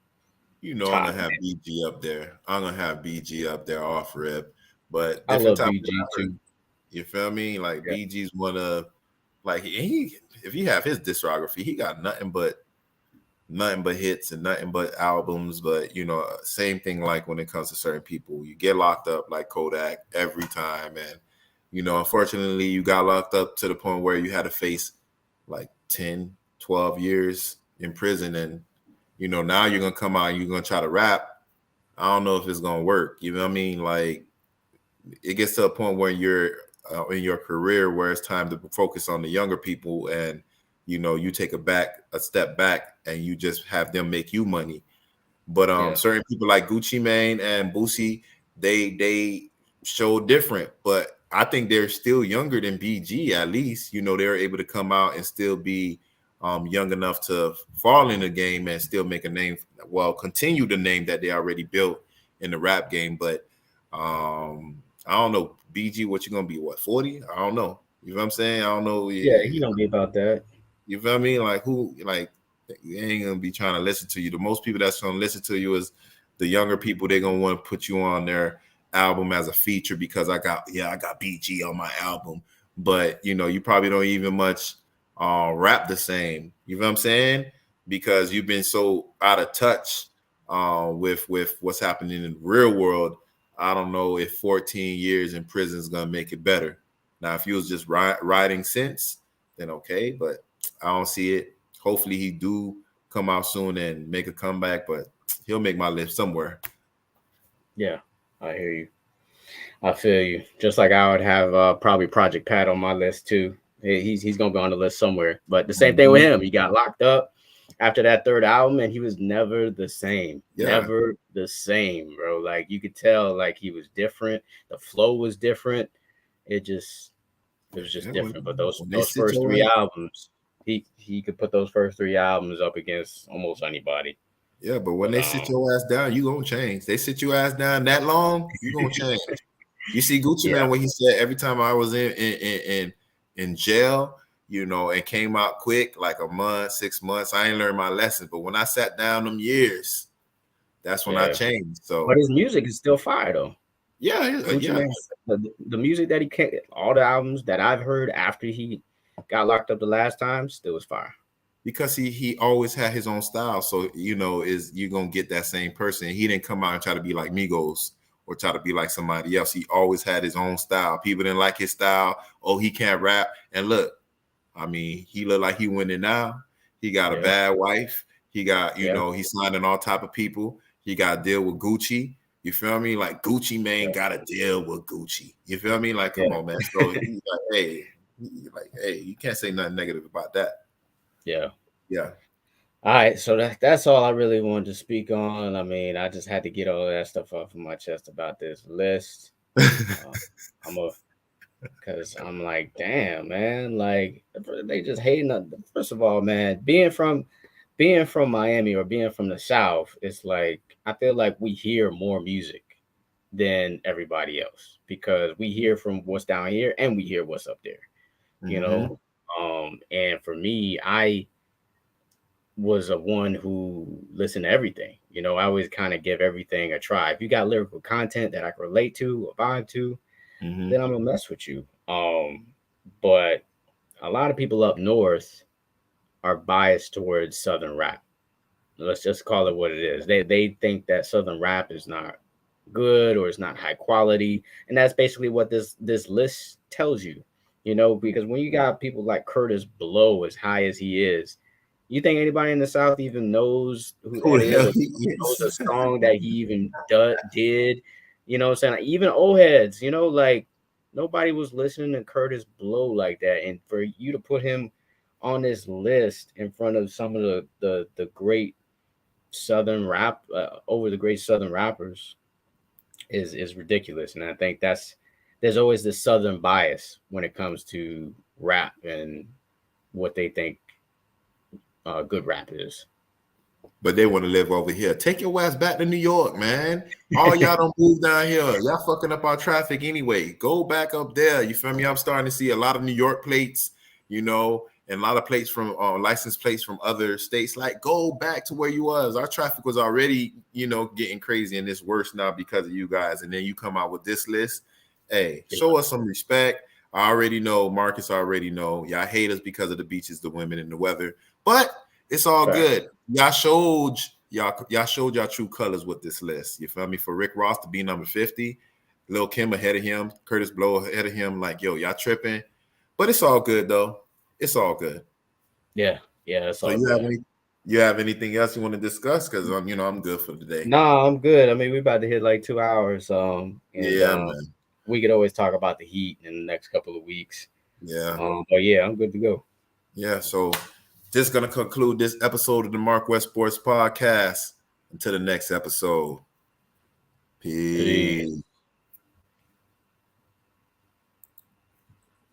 I'm gonna have BG up there. I'm gonna have BG up there off rip, but I love BG too. You feel me? Like, yeah. BG's one of, like, if you have his discography, he got nothing but hits and nothing but albums. But same thing, like when it comes to certain people, you get locked up like Kodak every time, and unfortunately you got locked up to the point where you had to face like 10 12 years in prison, and now you're gonna come out and you're gonna try to rap. I don't know if it's gonna work. You know what I mean? Like, it gets to a point where you're in your career where it's time to focus on the younger people, and you take a step back and you just have them make you money. But certain people like Gucci Mane and Boosie, they show different. But I think they're still younger than BG. At least they're able to come out and still be young enough to fall in the game and still make a name. Well, continue the name that they already built in the rap game. But I don't know, BG, what you gonna be? What, 40? I don't know. You know what I'm saying? I don't know. Yeah, he gonna be about that. You feel me? Like who? Like they ain't gonna be trying to listen to you. The most people that's gonna listen to you is the younger people. They're gonna want to put you on their album as a feature because I got BG on my album. But you probably don't even much rap the same. You know what I'm saying? Because you've been so out of touch with what's happening in the real world. I don't know if 14 years in prison is gonna make it better. Now, if you was just riding since, then okay, but I don't see it. Hopefully, he do come out soon and make a comeback, but he'll make my list somewhere. Yeah, I hear you. I feel you. Just like I would have probably Project Pat on my list too. He's gonna be on the list somewhere. But the same thing with him. He got locked up after that third album, and he was never the same. Yeah. Never the same, bro. Like you could tell, like he was different. The flow was different. It was just different. But those first three albums, he could put those first three albums up against almost anybody. Yeah, but when they sit your ass down, you gonna change. They sit your ass down that long, you gonna change. You see Gucci Man when he said every time I was in jail, and came out quick, like a month, 6 months, I ain't learned my lessons. But when I sat down them years, that's when I changed. So, but his music is still fire though. Yeah, Man, the music that all the albums that I've heard after he got locked up the last time still was fire. Because he always had his own style. So, is you're going to get that same person. He didn't come out and try to be like Migos or try to be like somebody else. He always had his own style. People didn't like his style. Oh, he can't rap. And look, I mean, he look like he winning now. He got a bad wife. He got, he's signing all type of people. He got to deal with Gucci. You feel me? Like Gucci Mane got to deal with Gucci. You feel me? Like, come on, man. So he's like, hey, you can't say nothing negative about that. Yeah. Yeah. All right. So that's all I really wanted to speak on. I mean, I just had to get all of that stuff off of my chest about this list. Because I'm like, damn, man. Like, they just hating. First of all, man, being from Miami or being from the South, it's like I feel like we hear more music than everybody else because we hear from what's down here and we hear what's up there, and for me, I was a one who listened to everything. I always kind of give everything a try. If you got lyrical content that I can relate to or vibe to, then I'm gonna mess with you. But a lot of people up north are biased towards Southern rap. Let's just call it what it is. They think that Southern rap is not good or it's not high quality, and that's basically what this list tells you. Because when you got people like Curtis Blow as high as he is, you think anybody in the South even knows who that is? Knows a song that he even did? You know what I'm saying? Like, even old heads, like nobody was listening to Curtis Blow like that, and for you to put him on this list in front of some of the great Southern rap over the great Southern rappers is ridiculous. And I think there's always this Southern bias when it comes to rap and what they think good rap is. But they want to live over here. Take your ass back to New York, man. All y'all don't move down here. Y'all fucking up our traffic anyway. Go back up there. You feel me? I'm starting to see a lot of New York plates, and a lot of plates from license plates from other states. Like, go back to where you was. Our traffic was already, getting crazy, and it's worse now because of you guys. And then you come out with this list. Hey, show us some respect. I already know. Marcus already know. Y'all hate us because of the beaches, the women, and the weather. But it's all good. Y'all showed y'all true colors with this list. You feel me? For Rick Ross to be number 50, Lil Kim ahead of him, Curtis Blow ahead of him. Like, yo, y'all tripping. But it's all good though. It's all good. Yeah. It's all good. You have anything else you want to discuss? Because I'm good for today. No, I'm good. I mean, we're about to hit like 2 hours. Man. We could always talk about the Heat in the next couple of weeks. Yeah. But yeah, I'm good to go. Yeah. So just gonna conclude this episode of the MarcWes Sports Podcast. Until the next episode. Peace.